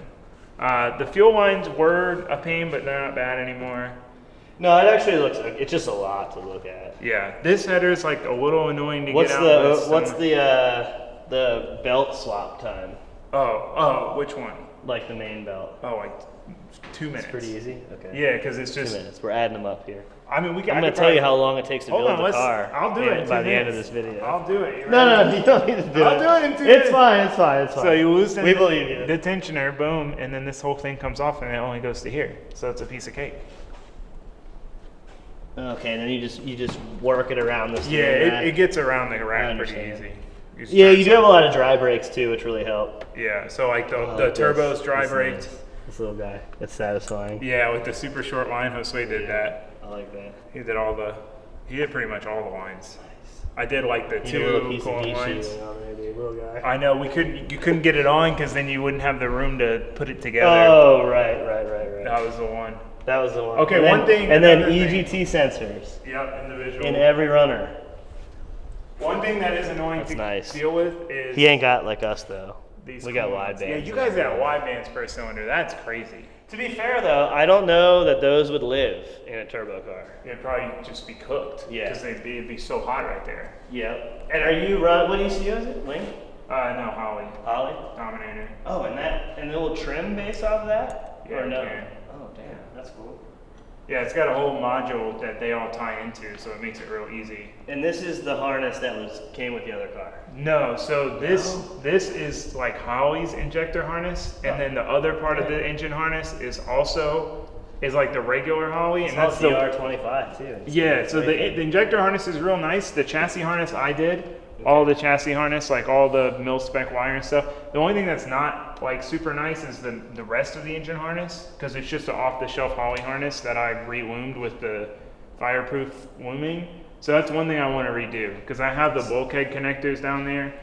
The fuel lines were a pain, but they're not bad anymore. No, it actually looks. It's just a lot to look at. Yeah, this header is like a little annoying to get out. What's the belt swap time? Oh, which one? Like the main belt. Oh, like 2 minutes. It's pretty easy. Okay. Yeah, because it's just 2 minutes. We're adding them up here. I mean, I'm gonna tell you how long it takes to build the car. I'll do it by the end of this video. I'll do it. No, you don't need to do it. I'll do it in 2 It's minutes. fine. So you loosen We believe you. the tensioner, boom, and then this whole thing comes off, and it only goes to here. So it's a piece of cake. Okay, then you just work it around this. Yeah, it gets around the rack pretty understand. easy. You do have a lot of dry brakes too, which really help. Yeah, so like the turbo's dry braked. Nice. This little guy, it's satisfying. Yeah, with the super short line, Josue did that. I like that. He did pretty much all the lines. Nice. I did like the You need a little two piece of coolant heat lines. shielding on there, dude, little guy. I know you couldn't get it on because then you wouldn't have the room to put it together. Oh, right. That was the one. That was the one. Okay, and then, one thing. And then another thing. EGT sensors Yep, individual. in every runner. One thing that is annoying to deal with is He ain't got like us though. these We got coolants. wide bands. Yeah, you guys got wide bands per cylinder. That's crazy. To be fair though, I don't know that those would live in a turbo car. It'd probably just be cooked. Yeah. Because it'd be so hot right there. Yep. And are you run? What ECU is it? Link? No, Holly. Holly? Dominator. Oh, and it will trim based off of that? Yeah, Or no? it can. Oh, damn, that's cool. Yeah, it's got a whole module that they all tie into, so it makes it real easy. And this is the harness that came with the other car. No, so this is like Holly's injector harness, and then the other part of the engine harness is like the regular Holly, and that's the R25 too. Yeah, so the injector harness is real nice. The chassis harness I did, all the chassis harness, like all the mil spec wire and stuff. The only thing that's not like super nice is the rest of the engine harness, because it's just an off the shelf Holly harness that I re-loomed with the fireproof looming. So that's one thing I want to redo, because I have the bulkhead connectors down there,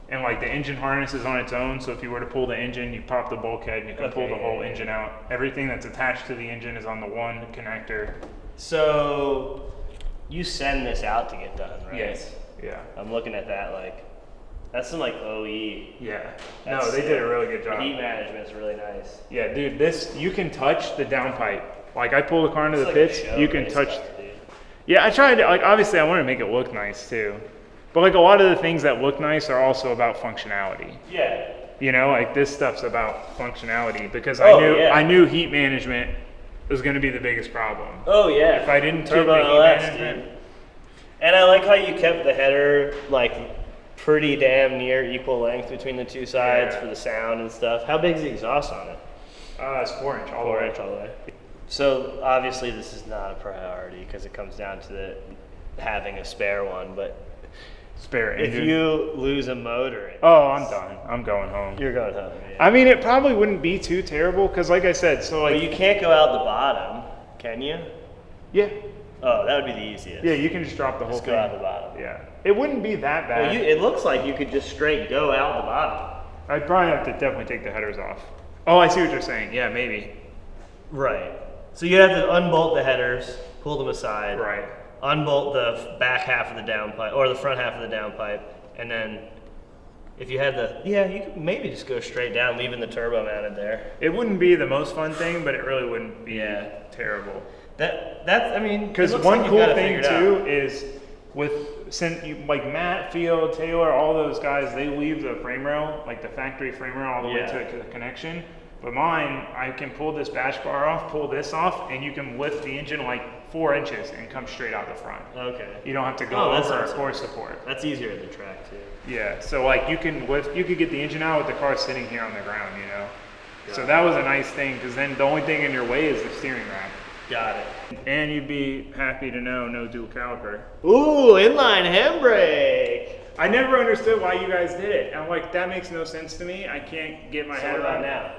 and like the engine harness is on its own. So if you were to pull the engine, you pop the bulkhead and you can pull the whole engine out. Everything that's attached to the engine is on the one connector. So you send this out to get done, right? Yes. Yeah. I'm looking at that like, that's some like OE. Yeah. No, they did a really good job. The heat management's really nice. Yeah, dude, you can touch the downpipe. Like I pull the car into the It's pits, like a you show can race touch. car, dude. Yeah, I tried to, like obviously I want to make it look nice too. But like a lot of the things that look nice are also about functionality. Yeah. You know, like this stuff's about functionality, because Yeah. I knew heat management was going to be the biggest problem. Oh yeah. If I didn't keep Turbo the heat LS, management. dude. And I like how you kept the header like pretty damn near equal length between the two sides for the sound and stuff. How big is the exhaust on it? It's 4-inch all the 4 way. inch all the way. So obviously this is not a priority because it comes down to having a spare one. But Spare engine. if you lose a motor, I'm done. I'm going home. you're going home. Yeah. I mean, it probably wouldn't be too terrible, because like I said, so like But you can't go out the bottom, can you? yeah. Oh, that would be the easiest. Yeah, you can just drop the whole Just thing. go out the bottom. Yeah. It wouldn't be that bad. Well, it looks like you could just straight go out the bottom. I'd probably have to definitely take the headers off. Oh, I see what you're saying. Yeah, maybe. Right. So you have to unbolt the headers, pull them aside. Right. Unbolt the back half of the downpipe, or the front half of the downpipe, and then if you had you could maybe just go straight down, leaving the turbo mounted there. It wouldn't be the most fun thing, but it really wouldn't be terrible. That's I mean, Because one cool thing too is like Matt, Field, Taylor, all those guys, they leave the frame rail, like the factory frame rail, all the way to the connection. But mine, I can pull this bash bar off, pull this off, and you can lift the engine like 4 inches and come straight out the front. Okay. You don't have to go that's over a awesome. core support. That's easier in the track too. Yeah, so like you could get the engine out with the car sitting here on the ground, you know. So that was a nice thing, because then the only thing in your way is the steering rack. Got it. And you'd be happy to know no dual caliper. Ooh, inline handbrake. I never understood why you guys did it. I'm like, that makes no sense to me. I can't get my head around now?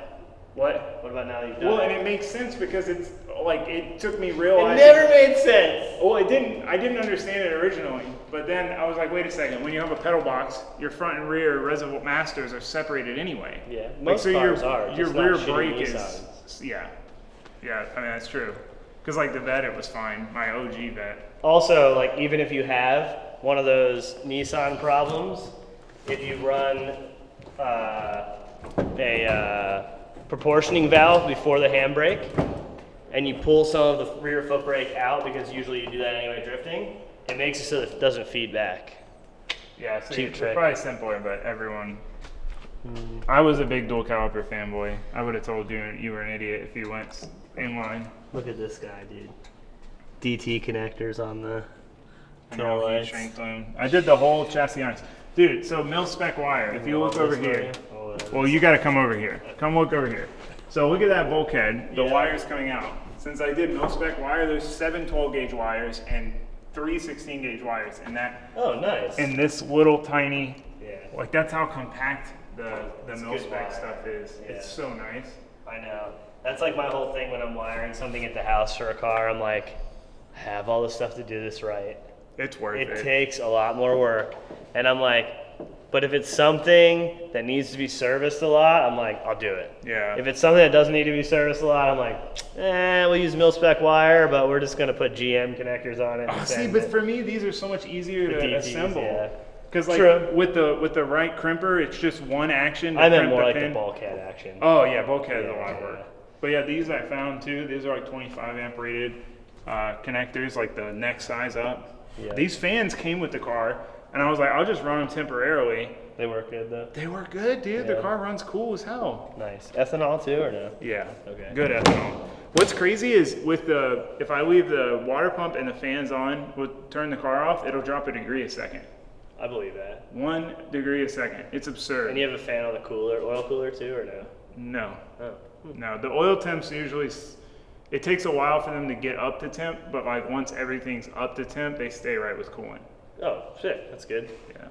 What? What about now that you've done Well, it? and it makes sense because it's like it took me It realizing. never made sense. Well, it didn't. I didn't understand it originally, but then I was like, wait a second. When you have a pedal box, your front and rear reservoir masters are separated anyway. Yeah, Like, most so cars your, are. Your just not rear shitty brake Nissans. is. Yeah. Yeah. I mean that's true. Because like the Vet, it was fine. My OG Vet. Also, like even if you have one of those Nissan problems, if you run a proportioning valve before the handbrake, and you pull some of the rear foot brake out, because usually you do that anyway drifting, it makes it so that it doesn't feed back. Yeah. So Cheap it's trick. probably simpler, but everyone. I was a big dual caliper fanboy. I would have told you you were an idiot if you went inline. Look at this guy, dude. DT connectors on the I tail know, lights. heat shrink them. I did the whole chassis on. Dude, so mil-spec wire, if you look over here. Well, you gotta come over here. Come look over here. So look at that bulkhead, the wires coming out. Since I did mil-spec wire, there's 7 12-gauge wires and 3 16-gauge wires in that. Oh, nice. In this little tiny, Yeah. like that's how compact the It's good mil-spec wire. stuff is. Yeah. It's so nice. I know. That's like my whole thing when I'm wiring something at the house for a car. I'm like, I have all the stuff to do this right. It's worth It it. takes a lot more work. And I'm like, but if it's something that needs to be serviced a lot, I'm like, I'll do it. Yeah. If it's something that doesn't need to be serviced a lot, I'm like, we'll use mil-spec wire, but we're just going to put GM connectors on it. Oh, and see, send but it. for me, these are so much easier The to DTs, assemble. yeah. Because like True. with the right crimper, it's just one action. To I meant crimp more the like pin. the bulkhead action. Oh yeah, bulkhead is a lot of Yeah. work. But yeah, these I found too. These are like 25 amp rated connectors, like the neck size up. Yeah. These fans came with the car, and I was like, I'll just run them temporarily. They work good though. They work good, dude. The Yeah. will runs cool as hell. Nice. Ethanol too, or no? Yeah. Okay. Good ethanol. What's crazy is with if I leave the water pump and the fans on, turn the car off, it'll drop a degree a second. I believe that. 1 degree a second. It's absurd. And you have a fan on the cooler, oil cooler too, or no? No. Oh. No, the oil temps usually, it takes a while for them to get up to temp, but like once everything's up to temp, they stay right with coolant. Oh, shit. That's good. Yeah.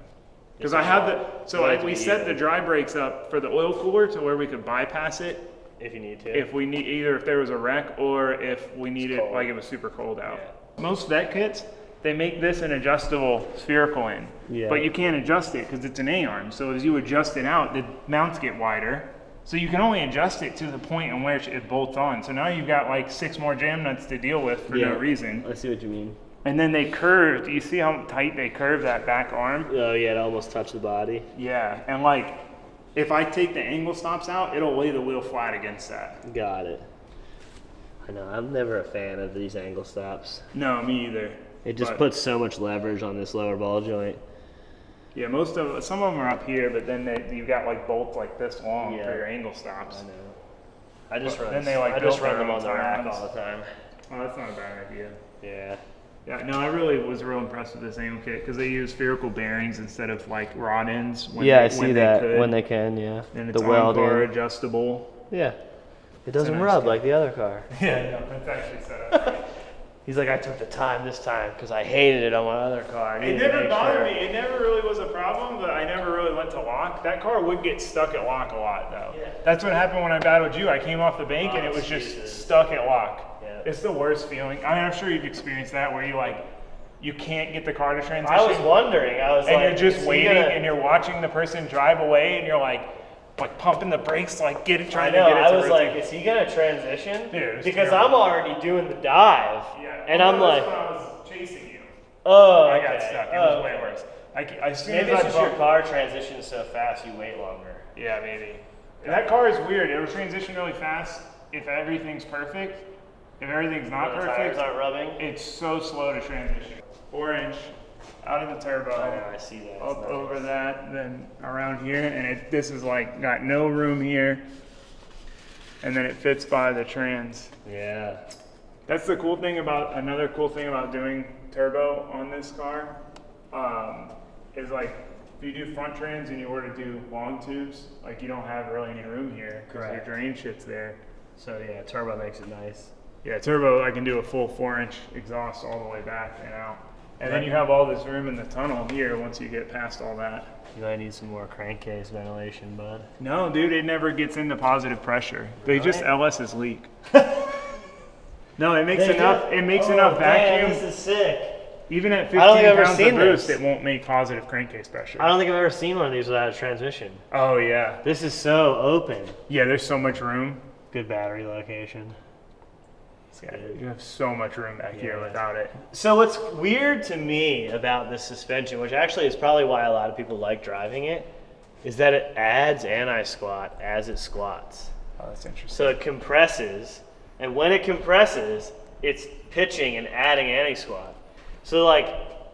Because I have we set even. the dry brakes up for the oil cooler to where we could bypass it If you need to. if we need, either if there was a wreck or if we needed, cold. like it was super cold out. Yeah. Most vet kits, they make this an adjustable spherical end, Yeah. but you can't adjust it because it's an A-arm. So as you adjust it out, the mounts get wider. So you can only adjust it to the point in which it bolts on. So now you've got like 6 more jam nuts to deal with for no reason. I see what you mean. And then they curved. You see how tight they curve that back arm? Oh, yeah, it almost touched the body. Yeah. And like, if I take the angle stops out, it'll lay the wheel flat against that. Got it. I know, I'm never a fan of these angle stops. No, me either. It just But, puts so much leverage on this lower ball joint. yeah, some of them are up here, but then you've got like bolts like this long Yeah. for your angle stops. I know. I just But run. then they, like, I just built run their them own on the rack irons. all the time. Oh, that's not a bad idea. Yeah. Yeah, no, I really was real impressed with this angle kit because they use spherical bearings instead of like rod ends. When Yeah, they, I see when that they could. when they can. Yeah. And it's the weld encore in. adjustable. Yeah. It doesn't nice rub kit. like the other car. Yeah, no, it's actually set up. He's like, I took the time this time because I hated it on my other car. I It needed to never make bothered sure. me. It never really was a problem, but I never really went to lock. That car would get stuck at lock a lot, though. Yeah. That's what happened when I battled you. I came off the bank and Oh, it was just Jesus. stuck at lock. Yeah. It's the worst feeling. I mean, I'm sure you've experienced that where you can't get the car to transition. I was wondering. I was and like, you're just is he waiting gonna- and you're watching the person drive away and you're like pumping the brakes, like I trying know. to get it I to was rotate. like, is he gonna transition? Dude, it was because terrible. I'm already doing the dive, Yeah. and Well, I'm that was like, when I was chasing you. oh, I okay. got stuck. It Oh, was way okay. worse. As soon Maybe as it's I just your bumped- car transitions so fast, you wait longer. Yeah, maybe. And that car is weird. It'll transition really fast if everything's perfect. If everything's not The tires perfect, aren't rubbing. it's so slow to transition. 4-inch out of the turbo, I know. I see that. It's up nice. over that, then around here, and this is like got no room here, and then it fits by the trans. Yeah. That's the cool thing about, another cool thing about doing turbo on this car, is like, if you do front trans and you were to do long tubes, like you don't have really any room here because your drain shit's there. So yeah, turbo makes it nice. Yeah, turbo, I can do a full 4-inch exhaust all the way back and out. And then you have all this room in the tunnel here once you get past all that. You might need some more crankcase ventilation, bud. No, dude, it never gets into positive pressure. They just LS's leak. No, it makes enough. It makes enough vacuum. Man, this is sick. Even at 15 I don't think I've ever pounds of seen boost, this. it won't make positive crankcase pressure. I don't think I've ever seen one of these without a transmission. Oh yeah. This is so open. Yeah, there's so much room. Good battery location. Yeah, you have so much room back here without it. So what's weird to me about this suspension, which actually is probably why a lot of people like driving it, is that it adds anti-squat as it squats. Oh, that's interesting. So it compresses, and when it compresses, it's pitching and adding anti-squat. So like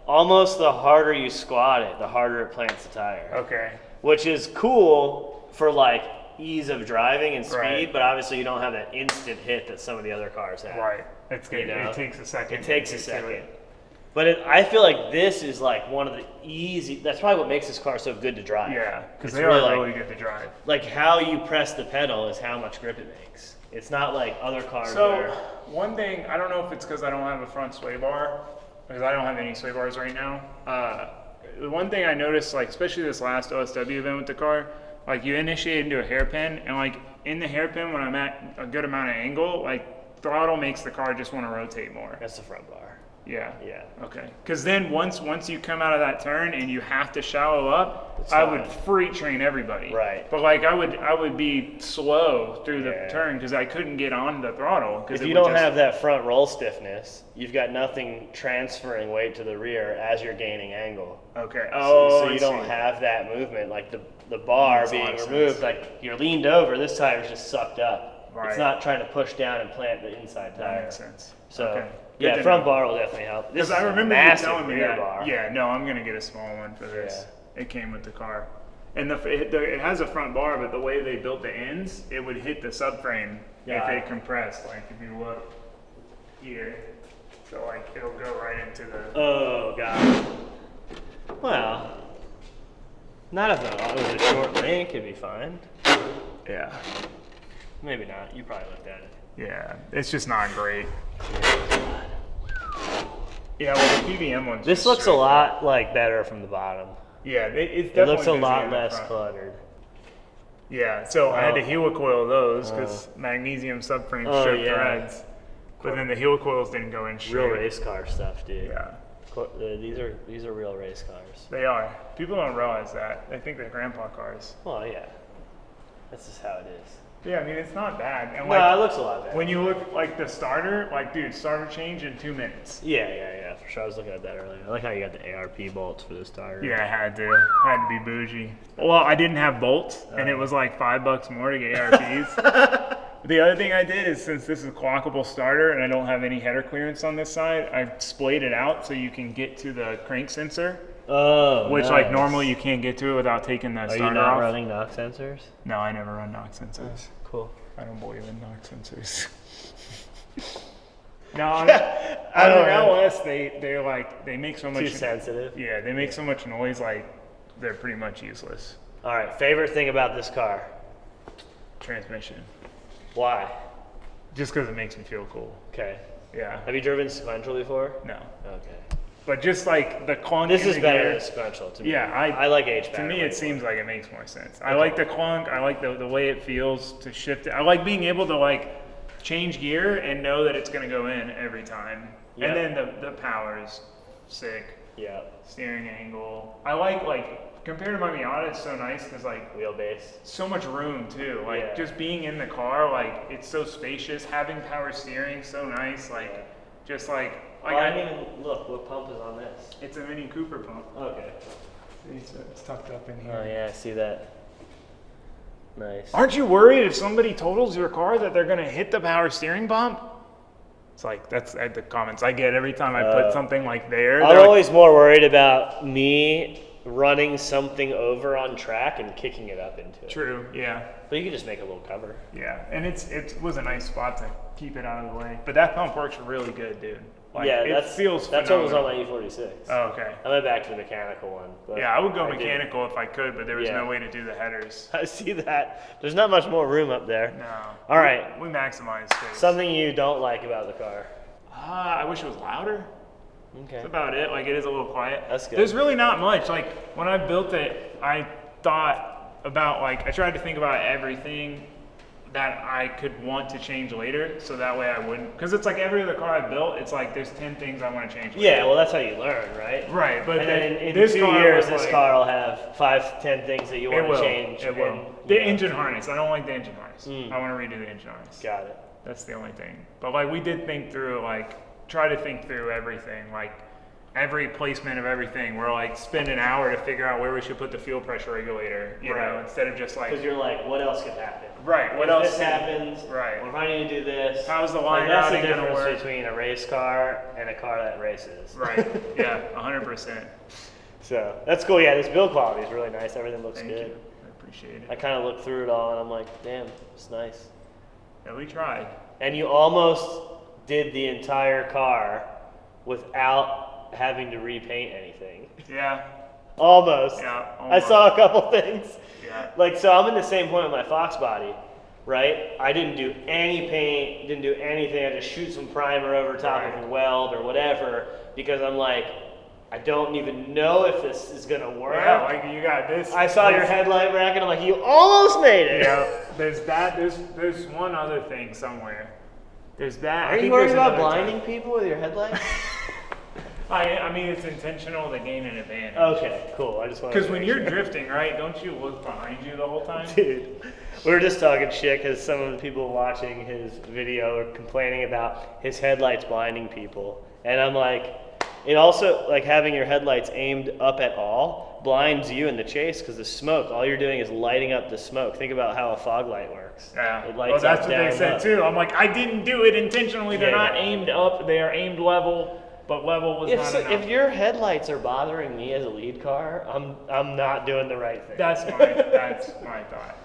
almost the harder you squat it, the harder it plants the tire. Okay. Which is cool for like ease of driving and speed, Right. but obviously you don't have that instant hit that some of the other cars have. Right. It's good. You know? It takes a second. It takes a second. But I feel like this is like one of the easy, that's probably what makes this car so good to drive. Yeah, because It's they really are like- really good to drive. Like how you press the pedal is how much grip it makes. It's not like other cars So where, one thing, I don't know if it's because I don't have a front sway bar, because I don't have any sway bars right now. The one thing I noticed, like especially this last OSW event with the car, like you initiate into a hairpin, and like in the hairpin when I'm at a good amount of angle, like throttle makes the car just want to rotate more. that's the front bar. Yeah. Yeah. Okay. Because then once you come out of that turn and you have to shallow up, It's I fine. would free train everybody. Right. But like I would be slow through the Yeah. turn because I couldn't get on the throttle. If you don't have that front roll stiffness, you've got nothing transferring weight to the rear as you're gaining angle. Okay. So you I don't see. have that movement, like the bar Makes a lot being of removed, sense. like you're leaned over, this tire's just sucked up. Right. It's not trying to push down and plant the inside That tire. makes sense. So Okay. Good yeah, to front know. bar will definitely help. This Because is I a remember you massive telling me rear that. bar. Yeah, no, I'm gonna get a small one for this. It came with the car, and it has a front bar, but the way they built the ends, it would hit the subframe Yeah. if it compressed. Like if you look here, so like it'll go right into the. Oh god. Well, not if it was a short link, it'd be fine. Yeah, Maybe not. You probably looked at it. yeah, it's just not great. Yeah, well, the PVM one's. This just looks a straight lot like better from the bottom. Yeah, it's It definitely looks a busy in lot the less front. cluttered. Yeah, so I had to Oh. helicoil those because magnesium subframe Oh, strip yeah. threads, but then the helicoils didn't go in Real straight. race car stuff, dude. Yeah, These are real race cars. they are. People don't realize that. They think they're grandpa cars. Well, yeah. That's just how it is. Yeah, I mean it's not bad. And No, it like looks a lot better. when you look like the starter, like dude, starter change in 2 minutes. Yeah, for sure. I was looking at that earlier. I like how you got the ARP bolts for this tire. Yeah, I had to be bougie. Well, I didn't have bolts, and it was like $5 more to get ARPs. The other thing I did is since this is a clockable starter and I don't have any header clearance on this side, I splayed it out so you can get to the crank sensor, Oh, which like nice. normally you can't get to it without taking the Are you starter not off. running knock sensors? No, I never run knock sensors. Cool. I don't believe in knock sensors. No, on don't an know. LS they make so much. Too sensitive. Yeah, they make so much noise like they're pretty much useless. All right. Favorite thing about this car? Transmission, Why? just because it makes me feel cool. Okay. Yeah. Have you driven sequential before? No, Okay. but just like the clunk. This in is the better gear, than sequential to me. Yeah, I like H. To me, it seems like it makes more sense. I like the clunk. I like the way it feels to shift it. I like being able to like change gear and know that it's going to go in every time. Yep. And then the power is sick. Yeah. Steering angle. I like compared to my Miata, it's so nice because like Wheelbase. so much room too. Like Yeah. just being in the car, like it's so spacious. Having power steering, so nice. Like just like Well, I didn't even look. What pump is on this? it's a Mini Cooper pump. Okay. It's tucked up in here. Oh yeah, I see that. Nice. Aren't you worried if somebody totals your car that they're gonna hit the power steering bump? It's like that's the comments I get every time I put something like there. I'm They're like, always more worried about me running something over on track and kicking it up into it. True. Yeah. But you could just make a little cover. Yeah, and it was a nice spot to keep it out of the way. But that pump works really good, dude. Like, yeah, it feels that's what was on my E46. Oh, okay. I went back to the mechanical one. But yeah, I would go mechanical if I could, but there was Yeah. no way to do the headers. I see that. There's not much more room up there. No. All right. We maximize space. Something you don't like about the car. I wish it was louder. Okay. That's about it. Like, it is a little quiet. That's good. There's really not much. Like, when I built it, I thought about, like, I tried to think about everything that I could want to change later, so that way I wouldn't. Because it's like every other car I built, it's like there's 10 things I want to change later. Yeah, well, that's how you learn, right? Right, but And then in this 2 car years, was this like, car will have 5-10 things that you want to change. It will. and, The you know. engine harness. I don't like the engine harness. I want to redo the engine harness. Got it. That's the only thing. But like we did think through, like try to think through everything, like every placement of everything. We're like spend an hour to figure out where we should put the fuel pressure regulator, you know, instead of just like. Because you're like, what else could happen? Right. What if else this happens? Right. What if I need to do this? How's the Like, line that's the routing gonna difference work? between a race car and a car that races. Right. Yeah. 100%. So that's cool. Yeah, this build quality is really nice. Everything looks Thank good. you. I appreciate I it. kind of looked through it all and I'm like, damn, it's nice. Yeah, we tried. And you almost did the entire car without having to repaint anything. Yeah. Almost. Yeah. I saw a couple things. Yeah. Like, so I'm in the same point with my Fox body, right? I didn't do any paint, didn't do anything. I just shoot some primer over top of a weld or whatever because I'm like, I don't even know if this is gonna work. Yeah, like you got this. I saw your headlight rack and I'm like, you almost made it. Yeah. There's that. There's one other thing somewhere. There's that. Are you worried about blinding people with your headlights? I mean, it's intentional to gain an advantage. Okay, cool. I just want. Because when you're drifting, right, don't you look behind you the whole time? Dude, we were just talking shit because some of the people watching his video are complaining about his headlights blinding people. And I'm like, it also, like having your headlights aimed up at all blinds you in the chase because the smoke, all you're doing is lighting up the smoke. Think about how a fog light works. Yeah. It lights Well, that's up, what down, they said up. too. I'm like, I didn't do it intentionally. They're Yeah, not no. aimed up. They are aimed level, but level was not enough. If your headlights are bothering me as a lead car, I'm not doing the right thing. That's my thought.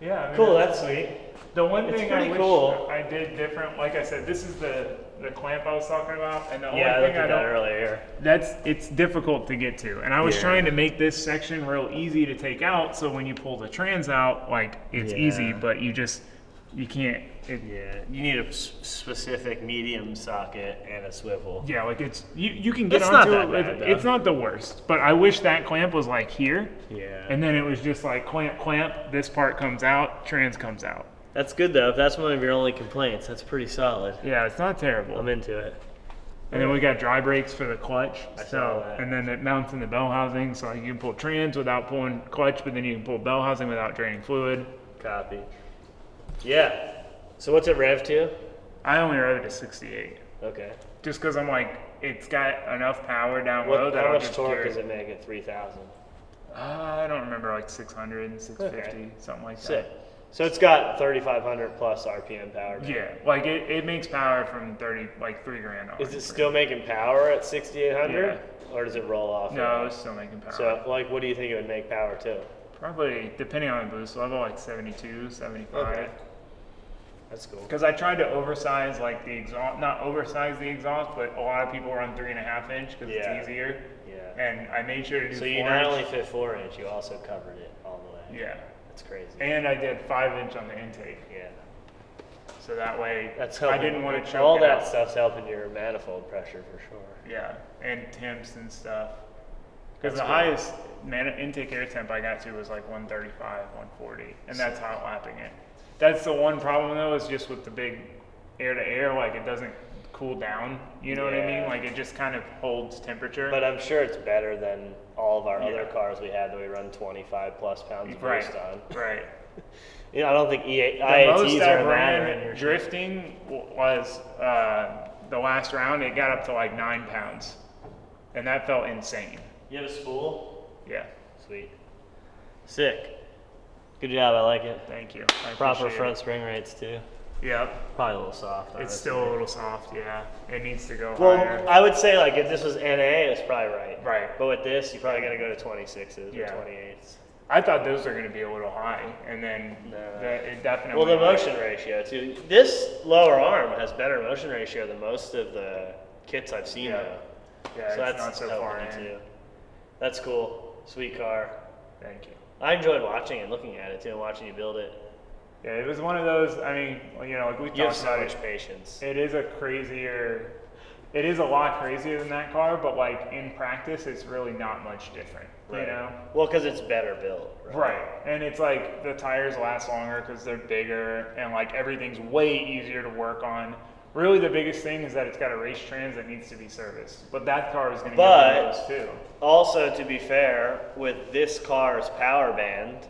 Yeah. I mean, Cool, that's sweet. The one It's thing I pretty wish cool. I did different, like I said, this is the clamp I was talking about, and the Yeah, I only looked thing at I that don't. earlier. It's difficult to get to, and I was Yeah. trying to make this section real easy to take out, so when you pull the trans out, like it's Yeah. easy, but you can't. Yeah, you need a specific medium socket and a swivel. Yeah, like you can get It's not onto that it. bad, though. It's not the worst, but I wish that clamp was like here, Yeah. and then it was just like clamp. This part comes out, trans comes out. That's good though. If that's one of your only complaints, that's pretty solid. Yeah, it's not terrible. I'm into it. And then we got dry brakes for the clutch. I saw that. And then it mounts in the bell housing, so you can pull trans without pulling clutch, but then you can pull bell housing without draining fluid. Copy. Yeah. So what's it rev to? I only rode it to 68, Okay. just because I'm like, it's got enough power down low that How I'll much just torque gear does it make at 3,000? I don't remember, like 600, 650, Okay. something like Sick. that. So it's got 3,500 plus RPM power. now. Yeah, like it makes power from 30, like $3,000 on. Is it still making power at 6,800? Or does it roll off? No, it's still making power. So, like, what do you think it would make power to? Probably, depending on the boost level, like 72, 75. Okay. That's cool. Because I tried to oversize like the exhaust, not oversize the exhaust, but a lot of people run 3.5 inch because Yeah. it's easier. Yeah. And I made sure to do So 4 you not inch. only fit 4-inch, you also covered it all the way. Yeah. That's crazy. And I did 5 inch on the intake. Yeah. So that way, That's helping. I didn't want to choke all it that out. stuff's helping your manifold pressure for sure. Yeah, and temps and stuff. Because That's the cool. highest intake air temp I got to was like 135, 140, and that's hot lapping it. That's the one problem though, is just with the big air to air, like it doesn't cool down. You know what I mean? Yeah. Like it just kind of holds temperature. But I'm sure it's better than all of our Yeah. other cars we had that we run 25 plus pounds of right, boost on. right. You know, I don't think The IATs most are I matter in ran your drifting was the last round. It got up to like 9 pounds, and that felt insane. You have a spool? Yeah. Sweet. Sick. Good job, I like it. Thank you. I Proper appreciate front it. spring rates too. Yep. Probably a little soft. It's honestly. still a little soft, yeah. It needs to go Well, higher. I would say like if this was NA, it's probably right. Right. But with this, you're probably gonna go to 26s Yeah. or 28s. I thought those were going to be a little high, and then No. it definitely. Well, the motion ratio too. This lower arm has better motion ratio than most of the kits I've seen. Yeah. Though. Yeah, So it's that's not so helping far it, in. too. That's cool. Sweet car. Thank you. I enjoyed watching and looking at it too, and watching you build it. Yeah, it was one of those. I mean, you know, like we You have talked so about much it. patience. It is a crazier. It is a lot crazier than that car, but like in practice, it's really not much different. Right. You know. Well, because it's better built. Right, and it's like the tires last longer because they're bigger, and like everything's way easier to work on. Really, the biggest thing is that it's got a race trans that needs to be serviced, but that car is going to get one of those too. Also, to be fair, with this car's power band,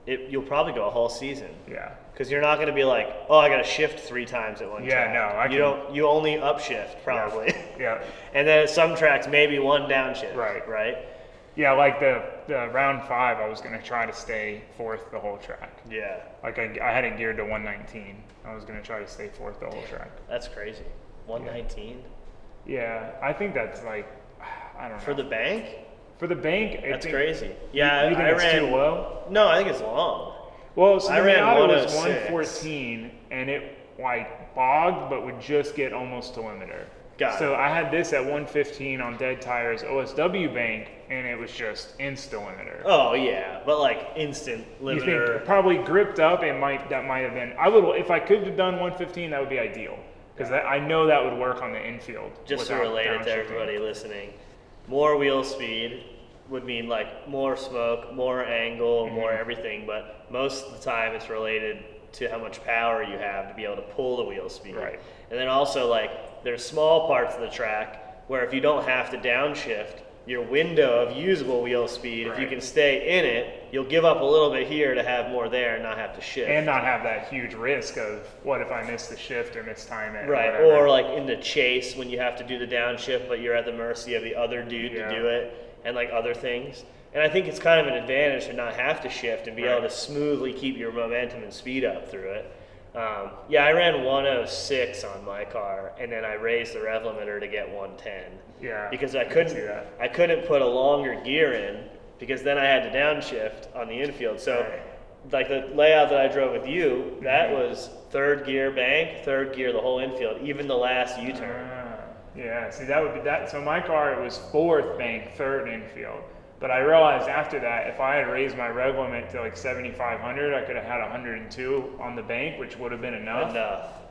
you'll probably go a whole season. Yeah. Because you're not going to be like, oh, I got to shift 3 times at one Yeah, track. no, you don't. You only upshift probably. Yeah. And then at some tracks, maybe 1 downshift. Right. Right. Yeah, like the round 5, I was going to try to stay 4th the whole track. Yeah. Like I had it geared to 119. I was going to try to stay 4th the whole track. That's crazy. 119 Yeah, I think that's like, I don't know. for the bank. For the bank, That's crazy. Yeah, You think I it's ran. too low? No, I think it's long. Well, so I the ran Miata was 106. 114, and it like bogged, but would just get almost to limiter. Got So it. I had this at 115 on dead tires OSW bank, and it was just insta limiter. Oh yeah, but like instant You limiter. think probably gripped up? That might have been. I would if I could have done 115, that would be ideal because I know that would work on the infield. Just to without relate it to downshifting. everybody listening, more wheel speed would mean like more smoke, more angle, more everything, but most of the time it's related to how much power you have to be able to pull the wheel speed. Right. And then also like there's small parts of the track where if you don't have to downshift, your window of usable wheel speed, if you Right. can stay in it, you'll give up a little bit here to have more there and not have to shift. And not have that huge risk of what if I miss the shift or miss time it. Right, whatever. or like in the chase when you have to do the downshift, but you're at the mercy of the other dude Yeah. to do it, and like other things. And I think it's kind of an advantage to not have to shift and be able to Right. smoothly keep your momentum and speed up through it. Yeah, I ran 106 on my car, and then I raised the rev limiter to get 110. Yeah, Because I can see that. I couldn't put a longer gear in because then I had to downshift on the infield. So Right. like the layout that I drove with you, that was 3rd gear bank, 3rd gear the whole infield, even the last U-turn. Yeah, see that would be that. So my car, it was 4th bank, 3rd infield. But I realized after that, if I had raised my rev limit to like 7,500, I could have had 102 on the bank, which would have been enough.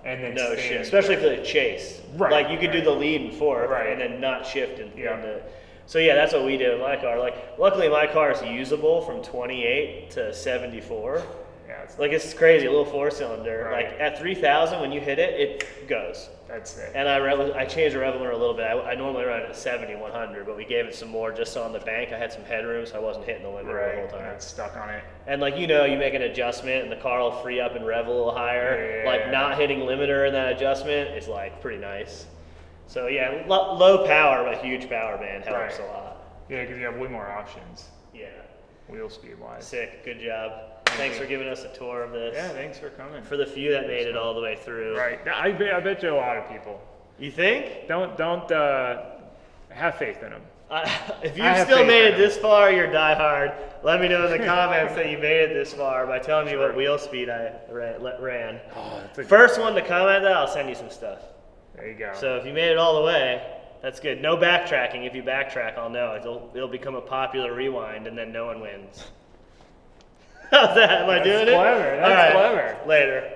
And then No stay shit, in- especially for the chase. Right, Like you could do right. the lead and fourth, Right. and then not shift Yeah. into. So yeah, that's what we did with my car. Like luckily my car is usable from 28 to 74. Yeah, it's, Like it's crazy, a little 4-cylinder. Right. Like at 3,000, when you hit it, it goes. that's it. And I changed the rev limiter a little bit. I normally run it at 70, 100, but we gave it some more just on the bank. I had some headroom, so I wasn't hitting the limiter the Right, whole time. and it's stuck on it. And like you know, you make an adjustment and the car will free up and rev a little higher. Yeah. Like not hitting limiter in that adjustment is like pretty nice. So yeah, low power but huge power band helps Right. a lot. Yeah, because you have way more options, Yeah, wheel speed wise. sick, good job. Thanks for giving us a tour of this. Yeah, thanks for coming. For the few that made it all the way through. Right, I bet you a lot of people. You think? Don't have faith in them. If I you've have still faith made in it him. this far, you're diehard. Let me know in the comments that you made it this far by telling me what wheel speed I ran. Oh, that's a First one to comment that, I'll send you some stuff. There you go. So if you made it all the way, that's good. No backtracking. If you backtrack, I'll know. It'll become a popular rewind, and then no one wins. How's that? Am I doing it? clever. That's All right. clever. Later.